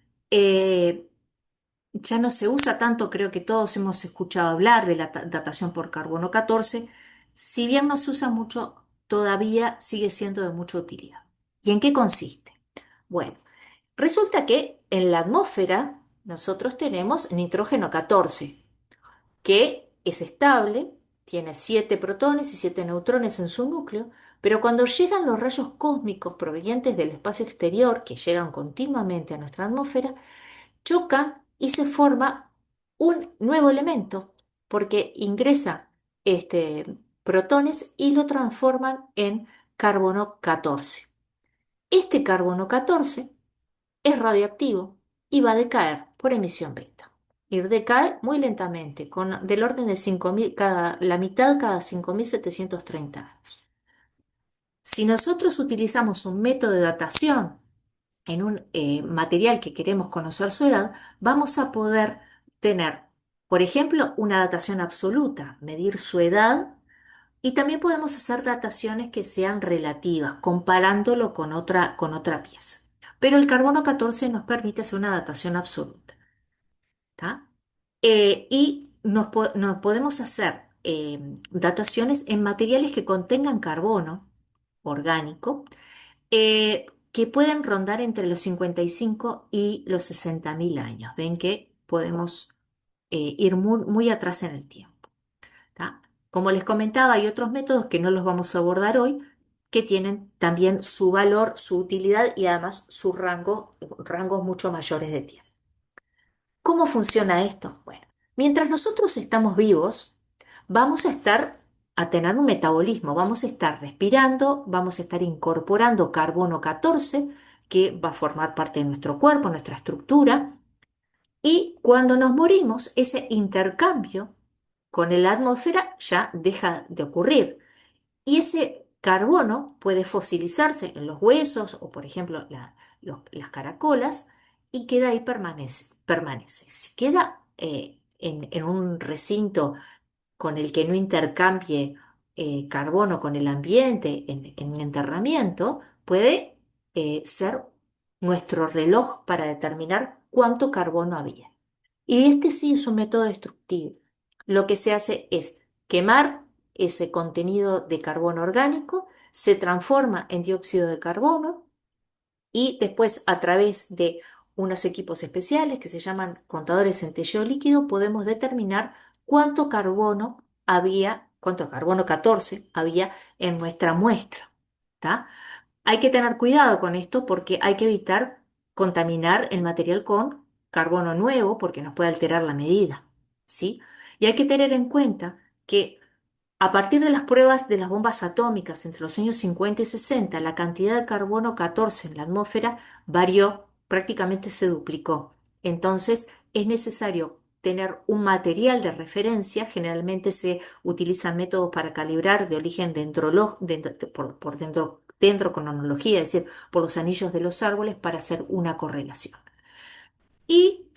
ya no se usa tanto, creo que todos hemos escuchado hablar de la datación por carbono 14, si bien no se usa mucho, todavía sigue siendo de mucha utilidad. ¿Y en qué consiste? Bueno, resulta que en la atmósfera nosotros tenemos nitrógeno 14, que es estable, tiene 7 protones y 7 neutrones en su núcleo, pero cuando llegan los rayos cósmicos provenientes del espacio exterior, que llegan continuamente a nuestra atmósfera, chocan y se forma un nuevo elemento, porque ingresa protones y lo transforman en carbono 14. Este carbono 14 es radioactivo y va a decaer por emisión beta. Y decae muy lentamente, del orden de 5.000 la mitad cada 5.730 años. Si nosotros utilizamos un método de datación en un material que queremos conocer su edad, vamos a poder tener, por ejemplo, una datación absoluta, medir su edad, y también podemos hacer dataciones que sean relativas, comparándolo con otra pieza. Pero el carbono 14 nos permite hacer una datación absoluta, ¿tá? Y nos podemos hacer dataciones en materiales que contengan carbono orgánico, que pueden rondar entre los 55 y los 60.000 años. Ven que podemos ir muy atrás en el tiempo, ¿tá? Como les comentaba, hay otros métodos que no los vamos a abordar hoy, que tienen también su valor, su utilidad y además su rangos mucho mayores de tiempo. ¿Cómo funciona esto? Bueno, mientras nosotros estamos vivos, vamos a tener un metabolismo, vamos a estar respirando, vamos a estar incorporando carbono 14, que va a formar parte de nuestro cuerpo, nuestra estructura, y cuando nos morimos, ese intercambio con la atmósfera ya deja de ocurrir. Y ese carbono puede fosilizarse en los huesos o, por ejemplo, las caracolas y queda ahí, permanece. Si queda en un recinto con el que no intercambie carbono con el ambiente en enterramiento, puede ser nuestro reloj para determinar cuánto carbono había. Y este sí es un método destructivo. Lo que se hace es quemar ese contenido de carbono orgánico, se transforma en dióxido de carbono y después a través de unos equipos especiales que se llaman contadores centelleo líquido podemos determinar cuánto carbono había, cuánto carbono 14 había en nuestra muestra. ¿Tá? Hay que tener cuidado con esto porque hay que evitar contaminar el material con carbono nuevo porque nos puede alterar la medida, ¿sí? Y hay que tener en cuenta que a partir de las pruebas de las bombas atómicas entre los años 50 y 60, la cantidad de carbono 14 en la atmósfera varió, prácticamente se duplicó. Entonces, es necesario tener un material de referencia. Generalmente se utilizan métodos para calibrar de origen dendrocronología, es decir, por los anillos de los árboles para hacer una correlación. Y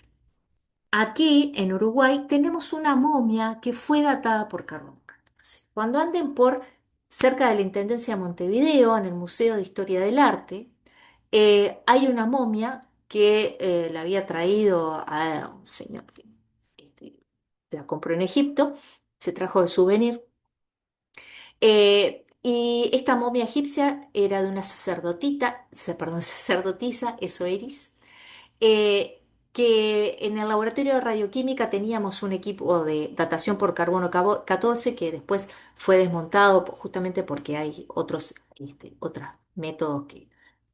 aquí en Uruguay tenemos una momia que fue datada por carbono 14. Cuando anden por cerca de la Intendencia de Montevideo, en el Museo de Historia del Arte, hay una momia que la había traído a un señor que este, la compró en Egipto, se trajo de souvenir. Y esta momia egipcia era de una perdón, sacerdotisa, Esoeris, eh, que en el laboratorio de radioquímica teníamos un equipo de datación por carbono 14 que después fue desmontado justamente porque hay otros métodos que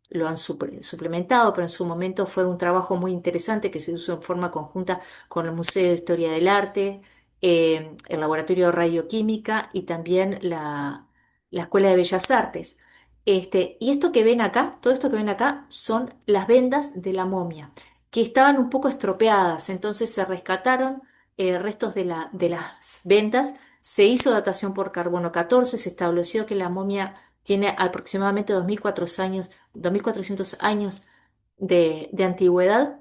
lo han suplementado, pero en su momento fue un trabajo muy interesante que se hizo en forma conjunta con el Museo de Historia del Arte, el Laboratorio de Radioquímica y también la Escuela de Bellas Artes. Y esto que ven acá, todo esto que ven acá son las vendas de la momia, que estaban un poco estropeadas, entonces se rescataron restos de las vendas, se hizo datación por carbono 14, se estableció que la momia tiene aproximadamente 2400 años de antigüedad.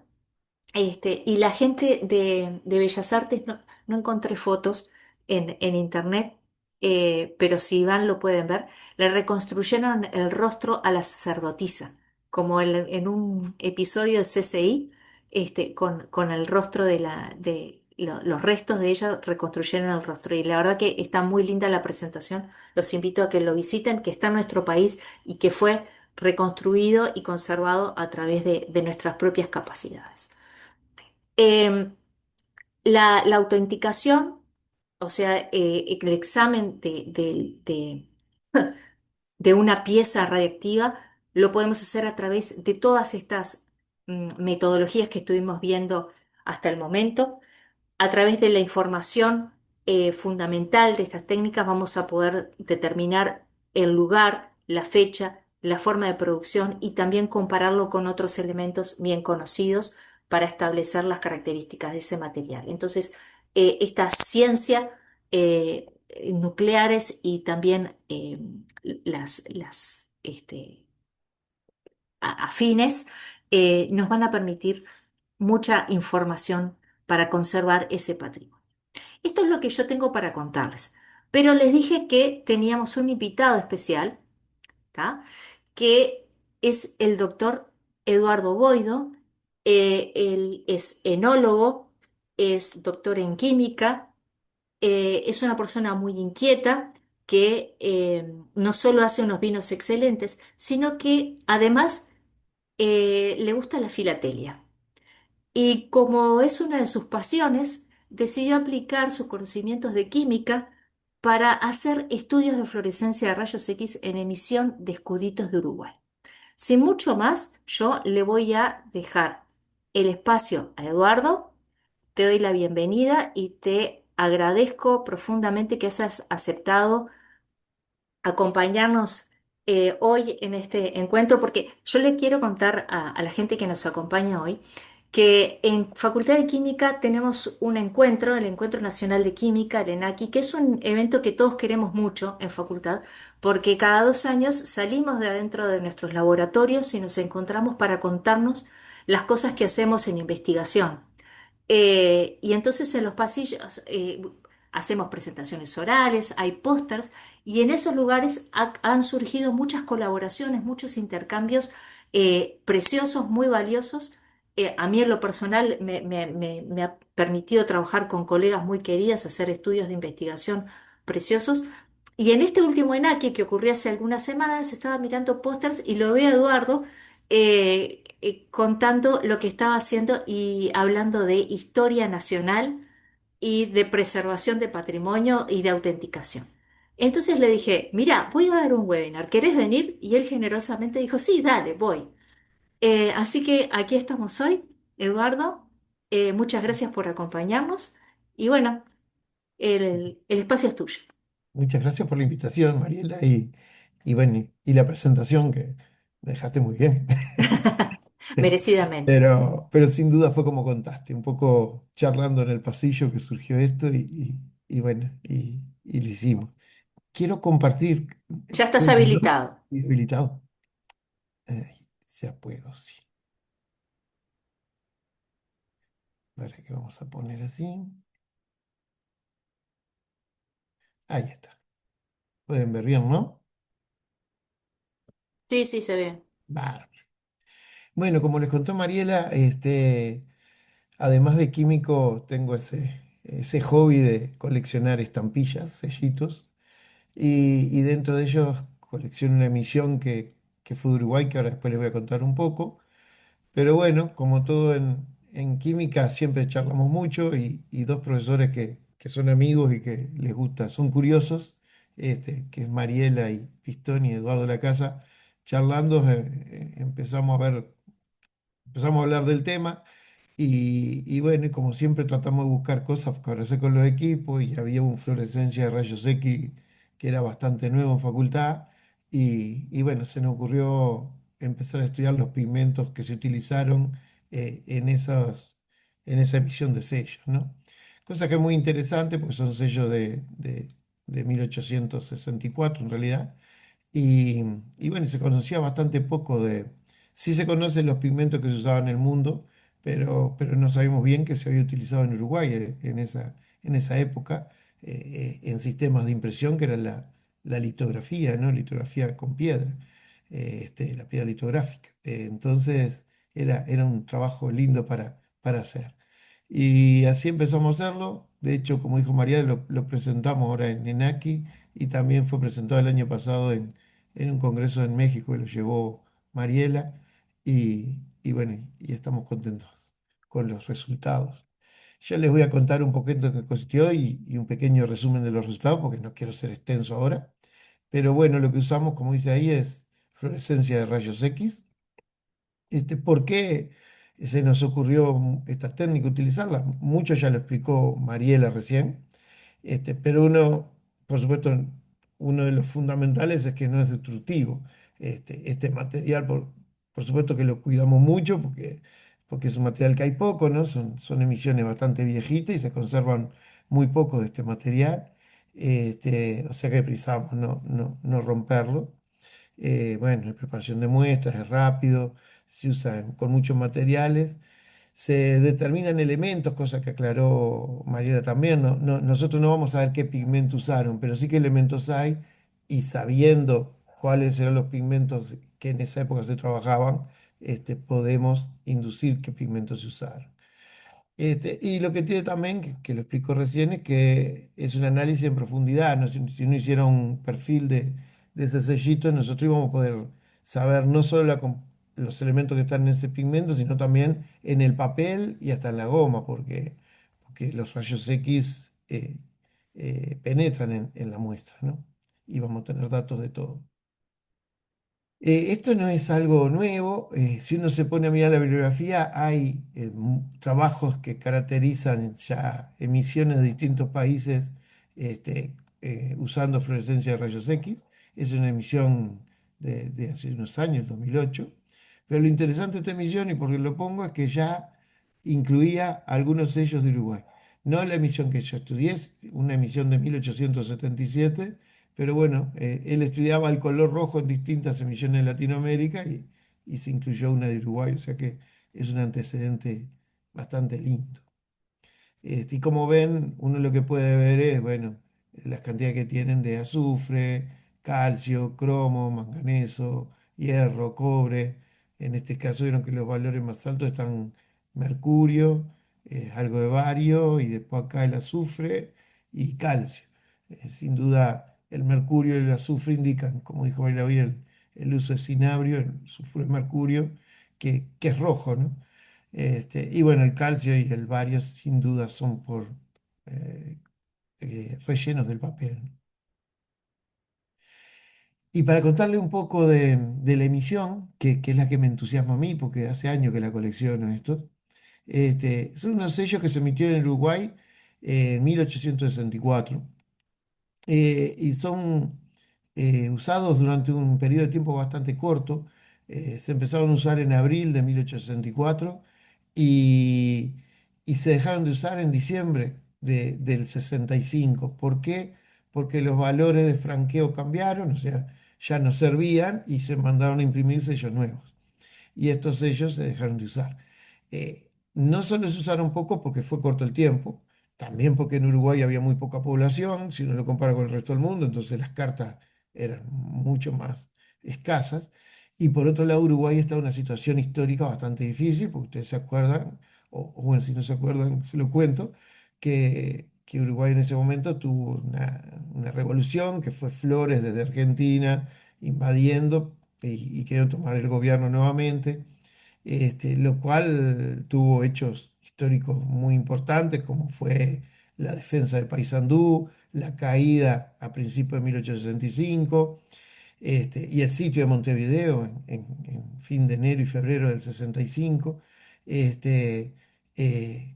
Y la gente de Bellas Artes, no encontré fotos en internet, pero si van lo pueden ver, le reconstruyeron el rostro a la sacerdotisa, como en un episodio de CSI, con el rostro los restos de ella reconstruyeron el rostro. Y la verdad que está muy linda la presentación, los invito a que lo visiten, que está en nuestro país y que fue reconstruido y conservado a través de nuestras propias capacidades. Em, la autenticación, o sea, el examen de una pieza radiactiva, lo podemos hacer a través de todas estas metodologías que estuvimos viendo hasta el momento. A través de la información fundamental de estas técnicas vamos a poder determinar el lugar, la fecha, la forma de producción y también compararlo con otros elementos bien conocidos para establecer las características de ese material. Entonces, esta ciencia nucleares y también afines nos van a permitir mucha información para conservar ese patrimonio. Esto es lo que yo tengo para contarles. Pero les dije que teníamos un invitado especial, ¿tá? Que es el doctor Eduardo Boido. Él es enólogo, es doctor en química, es una persona muy inquieta que no solo hace unos vinos excelentes, sino que además le gusta la filatelia. Y como es una de sus pasiones, decidió aplicar sus conocimientos de química para hacer estudios de fluorescencia de rayos X en emisión de escuditos de Uruguay. Sin mucho más, yo le voy a dejar el espacio a Eduardo, te doy la bienvenida y te agradezco profundamente que hayas aceptado acompañarnos hoy en este encuentro, porque yo le quiero contar a la gente que nos acompaña hoy que en Facultad de Química tenemos un encuentro, el Encuentro Nacional de Química, el ENAQUI, que es un evento que todos queremos mucho en facultad, porque cada 2 años salimos de adentro de nuestros laboratorios y nos encontramos para contarnos las cosas que hacemos en investigación. Y entonces en los pasillos hacemos presentaciones orales, hay pósters, y en esos lugares han surgido muchas colaboraciones, muchos intercambios preciosos, muy valiosos. A mí en lo personal me ha permitido trabajar con colegas muy queridas, hacer estudios de investigación preciosos. Y en este último ENAQUI que ocurrió hace algunas semanas, estaba mirando pósters y lo veo a Eduardo contando lo que estaba haciendo y hablando de historia nacional y de preservación de patrimonio y de autenticación. Entonces le dije, mira, voy a dar un webinar, ¿querés venir? Y él generosamente dijo, sí, dale, voy. Así que aquí estamos hoy, Eduardo. Muchas gracias por acompañarnos y bueno, el espacio es tuyo. Muchas gracias por la invitación, Mariela, y bueno, y la presentación que me dejaste muy bien. Merecidamente. Pero sin duda fue como contaste, un poco charlando en el pasillo que surgió esto y bueno, y lo hicimos. Quiero compartir, Ya estás ¿puedo verlo? habilitado. ¿Estoy habilitado? Ay, ya puedo, sí. Para que vamos a poner así. Ahí está. Pueden ver bien, ¿no? Sí, sí, se ve. Bárbaro. Bueno, como les contó Mariela, además de químico, tengo ese hobby de coleccionar estampillas, sellitos, y dentro de ellos colecciono una emisión que fue de Uruguay, que ahora después les voy a contar un poco. Pero bueno, como todo en química, siempre charlamos mucho y dos profesores que son amigos y que les gusta, son curiosos, que es Mariela y Pistón y Eduardo de la Casa, charlando, empezamos a hablar del tema. Y bueno, y como siempre tratamos de buscar cosas para hacer con los equipos y había un fluorescencia de rayos X que era bastante nuevo en facultad y bueno, se nos ocurrió empezar a estudiar los pigmentos que se utilizaron en esa emisión de sellos, ¿no? Cosa que es muy interesante porque son sellos de 1864 en realidad y, y bueno, se conocía bastante poco de... Sí se conocen los pigmentos que se usaban en el mundo, pero no sabemos bien que se había utilizado en Uruguay en esa época, en sistemas de impresión que era la litografía, ¿no? Litografía con piedra, la piedra litográfica. Entonces era un trabajo lindo para hacer. Y así empezamos a hacerlo. De hecho, como dijo María, lo presentamos ahora en ENAQUI y también fue presentado el año pasado en un congreso en México que lo llevó Mariela y bueno, y estamos contentos con los resultados. Ya les voy a contar un poquito qué consistió y un pequeño resumen de los resultados porque no quiero ser extenso ahora. Pero bueno, lo que usamos, como dice ahí, es fluorescencia de rayos X. ¿Por qué se nos ocurrió esta técnica utilizarla? Mucho ya lo explicó Mariela recién. Pero por supuesto, uno de los fundamentales es que no es destructivo. Este material, por supuesto que lo cuidamos mucho porque es un material que hay poco, ¿no? Son emisiones bastante viejitas y se conservan muy poco de este material. O sea que precisamos no romperlo. Bueno, la preparación de muestras es rápido, se usa con muchos materiales. Se determinan elementos, cosa que aclaró Mariela también. Nosotros no vamos a ver qué pigmento usaron, pero sí qué elementos hay y sabiendo cuáles eran los pigmentos que en esa época se trabajaban, podemos inducir qué pigmentos se usaron. Y lo que tiene también, que lo explico recién, es que es un análisis en profundidad, ¿no? Si uno hiciera un perfil de ese sellito, nosotros íbamos a poder saber no solo los elementos que están en ese pigmento, sino también en el papel y hasta en la goma, porque los rayos X penetran en la muestra, ¿no? Y vamos a tener datos de todo. Esto no es algo nuevo. Si uno se pone a mirar la bibliografía, hay trabajos que caracterizan ya emisiones de distintos países usando fluorescencia de rayos X. Es una emisión de hace unos años, 2008. Pero lo interesante de esta emisión, y por qué lo pongo, es que ya incluía algunos sellos de Uruguay. No la emisión que yo estudié, es una emisión de 1877, pero bueno, él estudiaba el color rojo en distintas emisiones de Latinoamérica y se incluyó una de Uruguay, o sea que es un antecedente bastante lindo. Y como ven, uno lo que puede ver es, bueno, las cantidades que tienen de azufre, calcio, cromo, manganeso, hierro, cobre. En este caso vieron que los valores más altos están mercurio, algo de bario y después acá el azufre y calcio. Sin duda el mercurio y el azufre indican, como dijo Bailaví, el uso de cinabrio, el sulfuro de mercurio, que es rojo, ¿no? Y bueno, el calcio y el bario sin duda son por eh, rellenos del papel. Y para contarle un poco de la emisión, que es la que me entusiasma a mí, porque hace años que la colecciono esto, son unos sellos que se emitieron en Uruguay en 1864 y son usados durante un periodo de tiempo bastante corto. Se empezaron a usar en abril de 1864 y, y se dejaron de usar en diciembre del 65. ¿Por qué? Porque los valores de franqueo cambiaron, o sea, ya no servían y se mandaron a imprimir sellos nuevos y estos sellos se dejaron de usar. No solo se usaron poco porque fue corto el tiempo, también porque en Uruguay había muy poca población, si uno lo compara con el resto del mundo, entonces las cartas eran mucho más escasas. Y por otro lado, Uruguay está en una situación histórica bastante difícil, porque ustedes se acuerdan, o bueno, si no se acuerdan, se lo cuento, que Uruguay en ese momento tuvo una revolución que fue Flores desde Argentina invadiendo y querían tomar el gobierno nuevamente, lo cual tuvo hechos históricos muy importantes, como fue la defensa de Paysandú, la caída a principios de 1865, y el sitio de Montevideo en fin de enero y febrero del 65. este,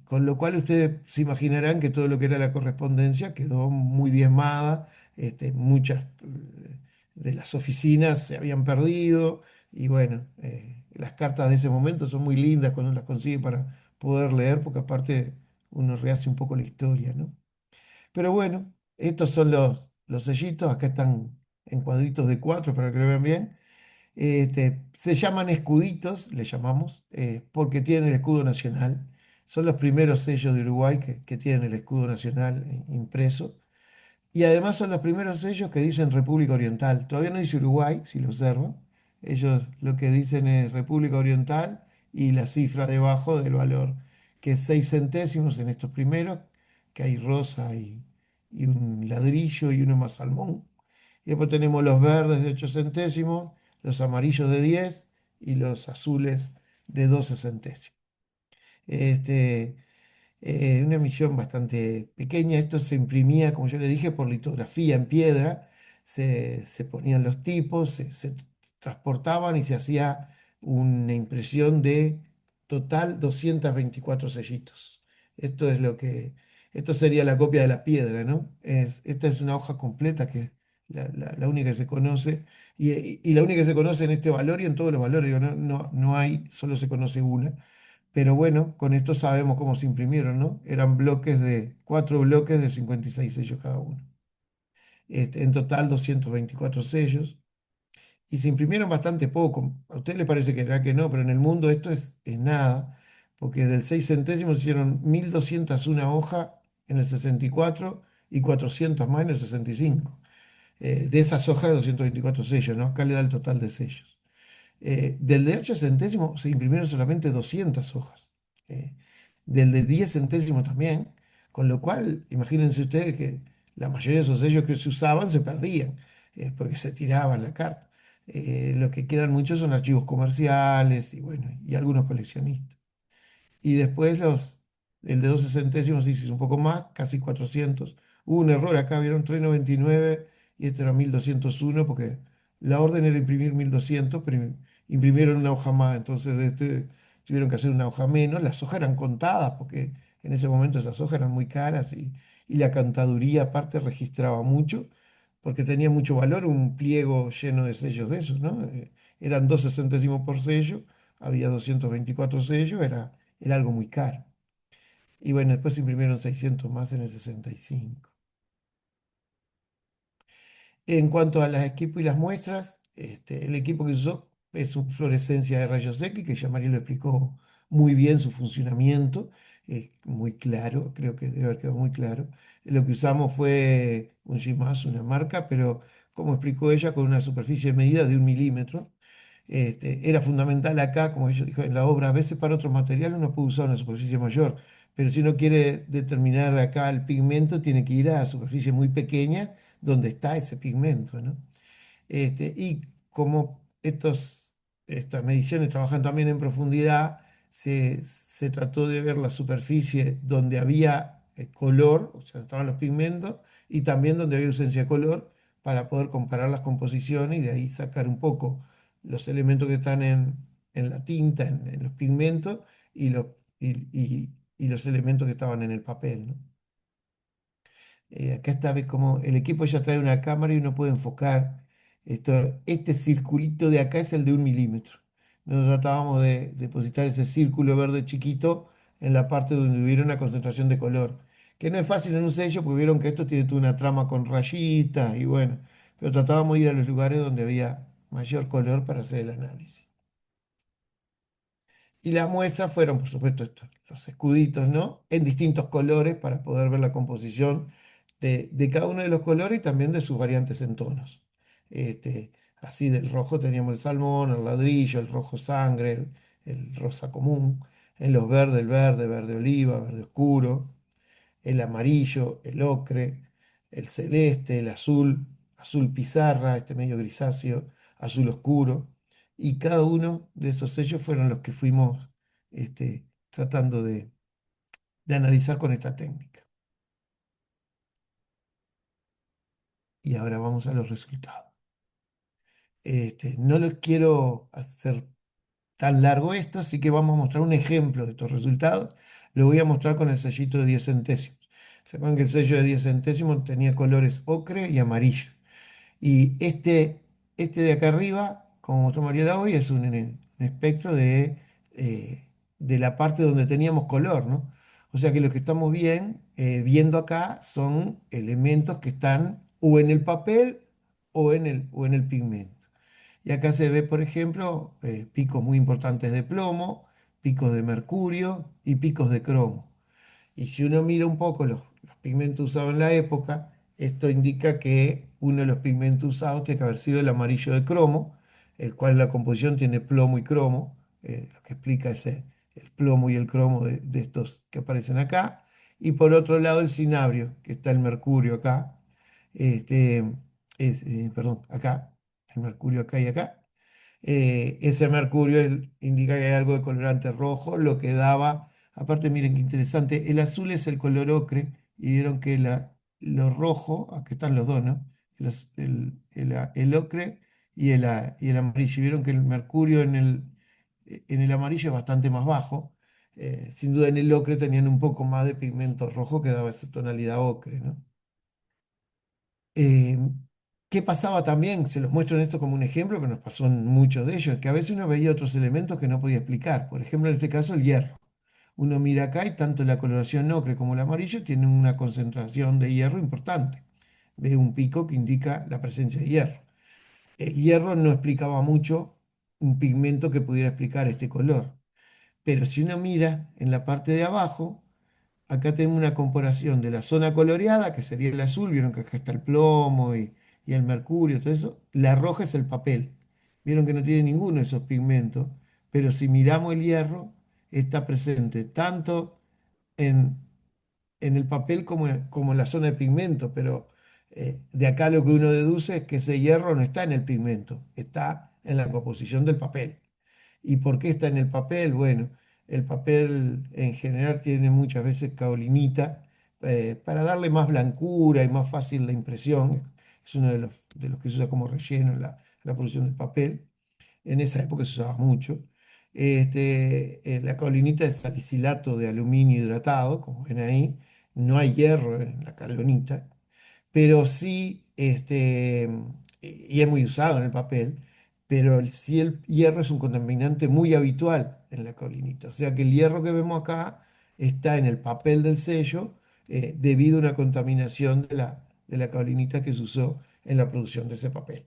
con lo cual ustedes se imaginarán que todo lo que era la correspondencia quedó muy diezmada, muchas de las oficinas se habían perdido y bueno, las cartas de ese momento son muy lindas cuando las consigue para poder leer, porque aparte uno rehace un poco la historia, ¿no? Pero bueno, estos son los sellitos, acá están en cuadritos de cuatro para que lo vean bien. Se llaman escuditos, le llamamos, porque tienen el escudo nacional. Son los primeros sellos de Uruguay que tienen el escudo nacional impreso. Y además son los primeros sellos que dicen República Oriental. Todavía no dice Uruguay, si lo observan. Ellos lo que dicen es República Oriental y la cifra debajo del valor, que es 6 centésimos en estos primeros, que hay rosa y un ladrillo y uno más salmón. Y después tenemos los verdes de 8 centésimos, los amarillos de 10 y los azules de 12 centésimos. Este, una emisión bastante pequeña. Esto se imprimía, como yo le dije, por litografía en piedra. Se ponían los tipos, se transportaban y se hacía una impresión de total 224 sellitos. Esto es lo que, esto sería la copia de la piedra, ¿no? Esta es una hoja completa que es la única que se conoce y la única que se conoce en este valor y en todos los valores. Digo, no hay, solo se conoce una. Pero bueno, con esto sabemos cómo se imprimieron, ¿no? Eran cuatro bloques de 56 sellos cada uno. En total 224 sellos. Y se imprimieron bastante poco. A usted le parece que era que no, pero en el mundo esto es nada, porque del 6 centésimos hicieron 1201 hojas en el 64 y 400 más en el 65. De esas hojas de 224 sellos, ¿no? Acá le da el total de sellos. Del de 8 centésimos se imprimieron solamente 200 hojas. Eh, del de 10 centésimos también, con lo cual, imagínense ustedes que la mayoría de esos sellos que se usaban se perdían, porque se tiraban la carta. Lo que quedan muchos son archivos comerciales y bueno, y algunos coleccionistas. Y después el de 12 centésimos sí, sí, es un poco más, casi 400. Hubo un error acá, vieron 399 y este era 1201 porque la orden era imprimir 1200 pero imprimieron una hoja más, entonces de tuvieron que hacer una hoja menos. Las hojas eran contadas porque en ese momento esas hojas eran muy caras y la cantaduría aparte registraba mucho porque tenía mucho valor un pliego lleno de sellos de esos, ¿no? Eran 12 centésimos por sello, había 224 sellos, era algo muy caro. Y bueno, después se imprimieron 600 más en el 65. En cuanto a los equipos y las muestras, el equipo que se usó es un fluorescencia de rayos X, que ya María lo explicó muy bien su funcionamiento, muy claro, creo que debe haber quedado muy claro. Lo que usamos fue un GMAS, una marca, pero como explicó ella, con una superficie de medida de 1 milímetro. Era fundamental acá, como ella dijo en la obra, a veces para otros materiales uno puede usar una superficie mayor, pero si uno quiere determinar acá el pigmento, tiene que ir a superficie muy pequeña donde está ese pigmento, ¿no? Y como estas mediciones trabajan también en profundidad, se trató de ver la superficie donde había color, o sea, estaban los pigmentos, y también donde había ausencia de color, para poder comparar las composiciones y de ahí sacar un poco los elementos que están en la tinta, en los pigmentos, y y los elementos que estaban en el papel, ¿no? Acá está, ves como el equipo ya trae una cámara y uno puede enfocar. Este circulito de acá es el de 1 milímetro. Nosotros tratábamos de depositar ese círculo verde chiquito en la parte donde hubiera una concentración de color. Que no es fácil en un sello, porque vieron que esto tiene toda una trama con rayitas y bueno. Pero tratábamos de ir a los lugares donde había mayor color para hacer el análisis. Y las muestras fueron, por supuesto, estos, los escuditos, ¿no? En distintos colores para poder ver la composición de cada uno de los colores y también de sus variantes en tonos. Así del rojo teníamos el salmón, el ladrillo, el rojo sangre, el rosa común. En los verdes, el verde, verde oliva, verde oscuro, el amarillo, el ocre, el celeste, el azul, azul pizarra, este medio grisáceo, azul oscuro. Y cada uno de esos sellos fueron los que fuimos tratando de analizar con esta técnica. Y ahora vamos a los resultados. No les quiero hacer tan largo esto, así que vamos a mostrar un ejemplo de estos resultados. Lo voy a mostrar con el sellito de 10 centésimos. ¿Se acuerdan que el sello de 10 centésimos tenía colores ocre y amarillo? Y este de acá arriba, como mostró Mariela hoy, es un espectro de la parte donde teníamos color, ¿no? O sea que lo que estamos viendo acá son elementos que están o en el papel o en el pigmento. Y acá se ve, por ejemplo, picos muy importantes de plomo, picos de mercurio y picos de cromo. Y si uno mira un poco los pigmentos usados en la época, esto indica que uno de los pigmentos usados tiene que haber sido el amarillo de cromo, el cual en la composición tiene plomo y cromo, lo que explica el plomo y el cromo de estos que aparecen acá. Y por otro lado el cinabrio, que está el mercurio acá, este, perdón, acá, el mercurio acá y acá. Ese mercurio indica que hay algo de colorante rojo, lo que daba, aparte miren qué interesante, el azul es el color ocre y vieron que lo rojo, aquí están los dos, ¿no? El ocre y el amarillo. Y vieron que el mercurio en el amarillo es bastante más bajo. Sin duda en el ocre tenían un poco más de pigmento rojo que daba esa tonalidad ocre, ¿no? Eh, ¿Qué pasaba también? Se los muestro en esto como un ejemplo, pero nos pasó en muchos de ellos, que a veces uno veía otros elementos que no podía explicar. Por ejemplo, en este caso, el hierro. Uno mira acá y tanto la coloración ocre como el amarillo tienen una concentración de hierro importante. Ve un pico que indica la presencia de hierro. El hierro no explicaba mucho un pigmento que pudiera explicar este color. Pero si uno mira en la parte de abajo, acá tengo una comparación de la zona coloreada, que sería el azul, vieron que acá está el plomo y el mercurio, todo eso. La roja es el papel. Vieron que no tiene ninguno de esos pigmentos, pero si miramos el hierro, está presente tanto en, en el papel como en la zona de pigmento, pero de acá lo que uno deduce es que ese hierro no está en el pigmento, está en la composición del papel. ¿Y por qué está en el papel? Bueno, el papel en general tiene muchas veces kaolinita para darle más blancura y más fácil la impresión. Es uno de los que se usa como relleno en la producción del papel. En esa época se usaba mucho. La kaolinita es salicilato de aluminio hidratado, como ven ahí. No hay hierro en la kaolinita, pero sí, y es muy usado en el papel, pero sí el hierro es un contaminante muy habitual en la caolinita. O sea que el hierro que vemos acá está en el papel del sello debido a una contaminación de la caolinita que se usó en la producción de ese papel.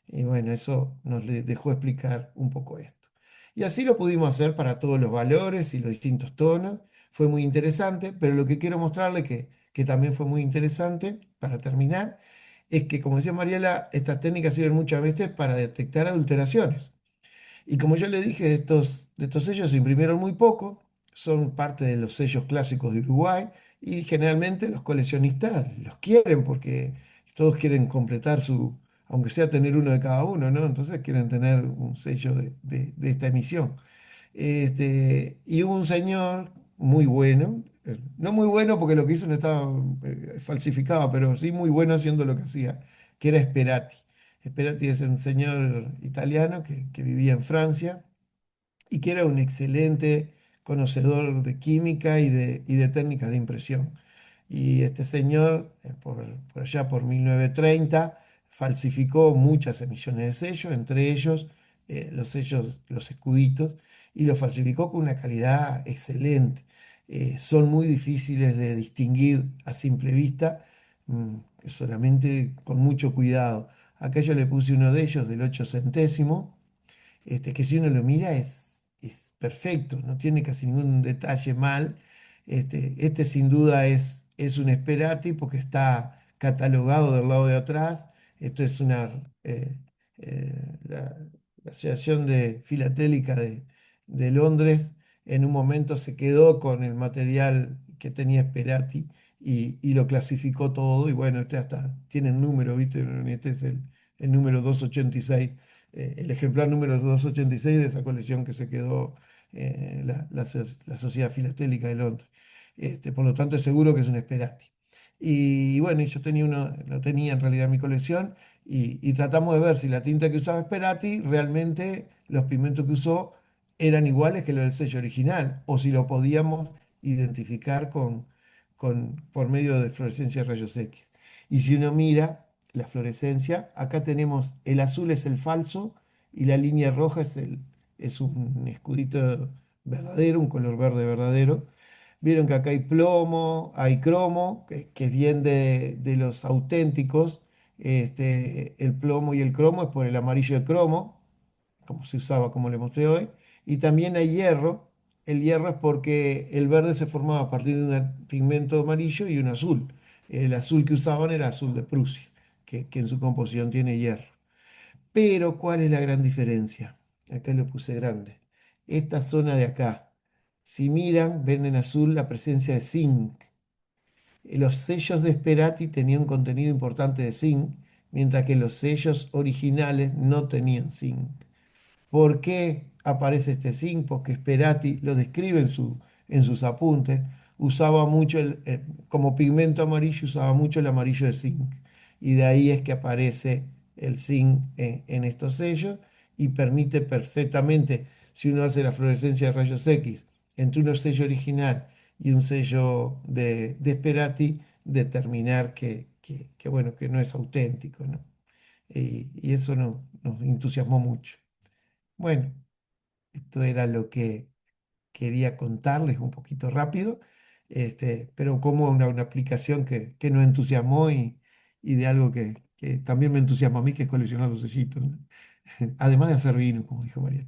Y bueno, eso nos le dejó explicar un poco esto. Y así lo pudimos hacer para todos los valores y los distintos tonos. Fue muy interesante, pero lo que quiero mostrarle que también fue muy interesante, para terminar, es que, como decía Mariela, estas técnicas sirven muchas veces para detectar adulteraciones. Y como yo le dije, de estos sellos se imprimieron muy poco, son parte de los sellos clásicos de Uruguay y generalmente los coleccionistas los quieren porque todos quieren completar su, aunque sea tener uno de cada uno, ¿no? Entonces quieren tener un sello de esta emisión. Y hubo un señor muy bueno, no muy bueno porque lo que hizo no estaba falsificado, pero sí muy bueno haciendo lo que hacía, que era Sperati. Sperati es un señor italiano que vivía en Francia y que era un excelente conocedor de química y de técnicas de impresión. Y este señor, por allá por 1930, falsificó muchas emisiones de sellos, entre ellos los sellos, los escuditos, y los falsificó con una calidad excelente. Son muy difíciles de distinguir a simple vista, solamente con mucho cuidado. Acá yo le puse uno de ellos del 8 centésimo, que si uno lo mira es perfecto, no tiene casi ningún detalle mal. Este sin duda es un Sperati porque está catalogado del lado de atrás. Esto es la Asociación de Filatélica de Londres. En un momento se quedó con el material que tenía Sperati y lo clasificó todo. Y bueno, este hasta tiene el número, ¿viste? Este es el número 286, el ejemplar número 286 de esa colección que se quedó la Sociedad Filatélica de Londres. Por lo tanto, es seguro que es un Sperati. Y bueno, y yo tenía uno, lo tenía en realidad en mi colección y tratamos de ver si la tinta que usaba Sperati realmente los pigmentos que usó eran iguales que los del sello original o si lo podíamos identificar por medio de fluorescencia de rayos X. Y si uno mira la fluorescencia, acá tenemos el azul es el falso y la línea roja es un escudito verdadero, un color verde verdadero. Vieron que acá hay plomo, hay cromo, que es bien de los auténticos. El plomo y el cromo es por el amarillo de cromo, como se usaba, como le mostré hoy. Y también hay hierro. El hierro es porque el verde se formaba a partir de un pigmento amarillo y un azul. El azul que usaban era azul de Prusia, que en su composición tiene hierro. Pero, ¿cuál es la gran diferencia? Acá lo puse grande. Esta zona de acá, si miran, ven en azul la presencia de zinc. Los sellos de Sperati tenían un contenido importante de zinc, mientras que los sellos originales no tenían zinc. ¿Por qué aparece este zinc? Porque Sperati lo describe en sus apuntes. Usaba mucho como pigmento amarillo, usaba mucho el amarillo de zinc. Y de ahí es que aparece el zinc en estos sellos y permite perfectamente, si uno hace la fluorescencia de rayos X entre un sello original y un sello de Sperati, determinar bueno, que no es auténtico, ¿no? Y eso nos entusiasmó mucho. Bueno, esto era lo que quería contarles un poquito rápido, pero como una aplicación que nos entusiasmó y de algo que también me entusiasma a mí, que es coleccionar los sellitos, ¿no? Además de hacer vino, como dijo María.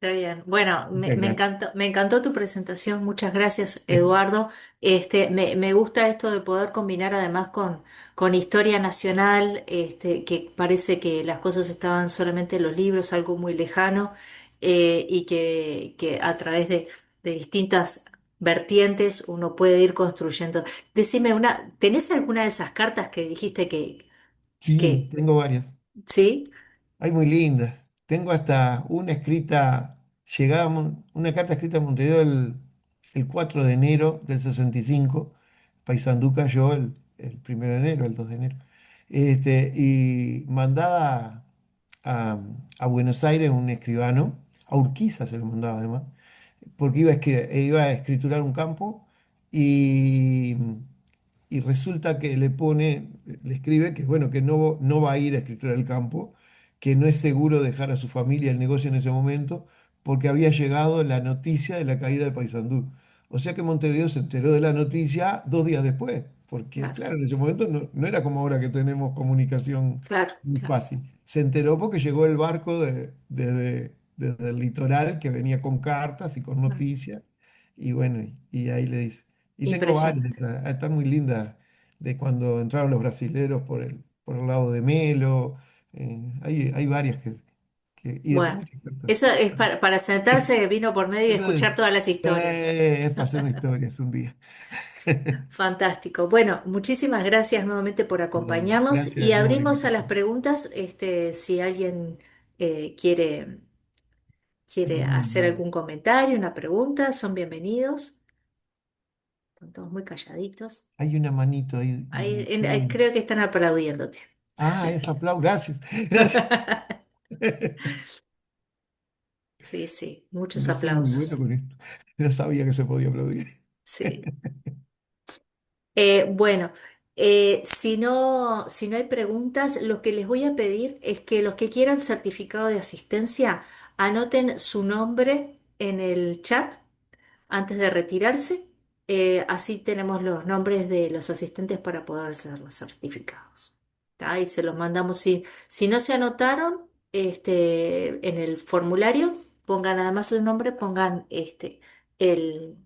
Está bien. Bueno, Muchas gracias. me encantó tu presentación. Muchas gracias, Eduardo. Me gusta esto de poder combinar además con historia nacional, que parece que las cosas estaban solamente en los libros, algo muy lejano, y que a través de distintas vertientes uno puede ir construyendo. Decime ¿tenés alguna de esas cartas que dijiste Sí, que, tengo varias. sí? Hay muy lindas. Tengo hasta una escrita, una carta escrita en Montevideo el 4 de enero del 65. Paysandú cayó el 1 de enero, el 2 de enero. Y mandada a, a Buenos Aires un escribano, a Urquiza se lo mandaba además, porque iba a escriturar un campo y, y resulta que le escribe que bueno, que no va a ir a escriturar el campo, que no es seguro dejar a su familia el negocio en ese momento porque había llegado la noticia de la caída de Paysandú. O sea que Montevideo se enteró de la noticia 2 días después, porque claro, claro, en ese momento no era como ahora que tenemos comunicación claro, muy claro. fácil. Se enteró porque llegó el barco desde el litoral que venía con cartas y con Mm. noticias. Y bueno, y ahí le dice. Y tengo varias, Impresionante. están muy lindas, de cuando entraron los brasileros por el lado de Melo. Hay varias y después Bueno, muchas cartas. eso es para sentarse, vino por medio y Eso escuchar todas las historias. es para hacer una historia, es un día. Fantástico. Bueno, muchísimas gracias nuevamente por No, acompañarnos y gracias, Mónica. abrimos a las preguntas, si alguien quiere, quiere hacer Mm, algún comentario, una pregunta, son bienvenidos. Están todos muy calladitos. Hay una manito ahí. Ahí creo que están aplaudiéndote. Es aplauso, gracias. Gracias. Sí, sí, muchos Yo soy muy bueno aplausos. con esto. No sabía que se podía aplaudir. Sí. Bueno, si no hay preguntas, lo que les voy a pedir es que los que quieran certificado de asistencia anoten su nombre en el chat antes de retirarse. Así tenemos los nombres de los asistentes para poder hacer los certificados. ¿Tá? Y se los mandamos. Si no se anotaron en el formulario, pongan además su nombre, pongan el,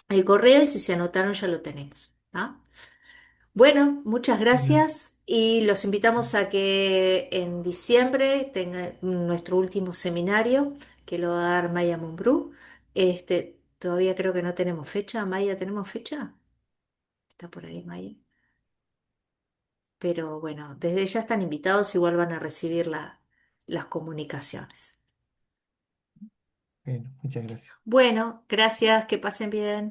el correo y si se anotaron ya lo tenemos. ¿Tá? Bueno, muchas Bueno, gracias y los invitamos a que en diciembre tenga nuestro último seminario que lo va a dar Maya Mumbrú. Todavía creo que no tenemos fecha. Maya, ¿tenemos fecha? Está por ahí, Maya. Pero bueno, desde ya están invitados, igual van a recibir las comunicaciones. bueno, muchas gracias. Bueno, gracias, que pasen bien.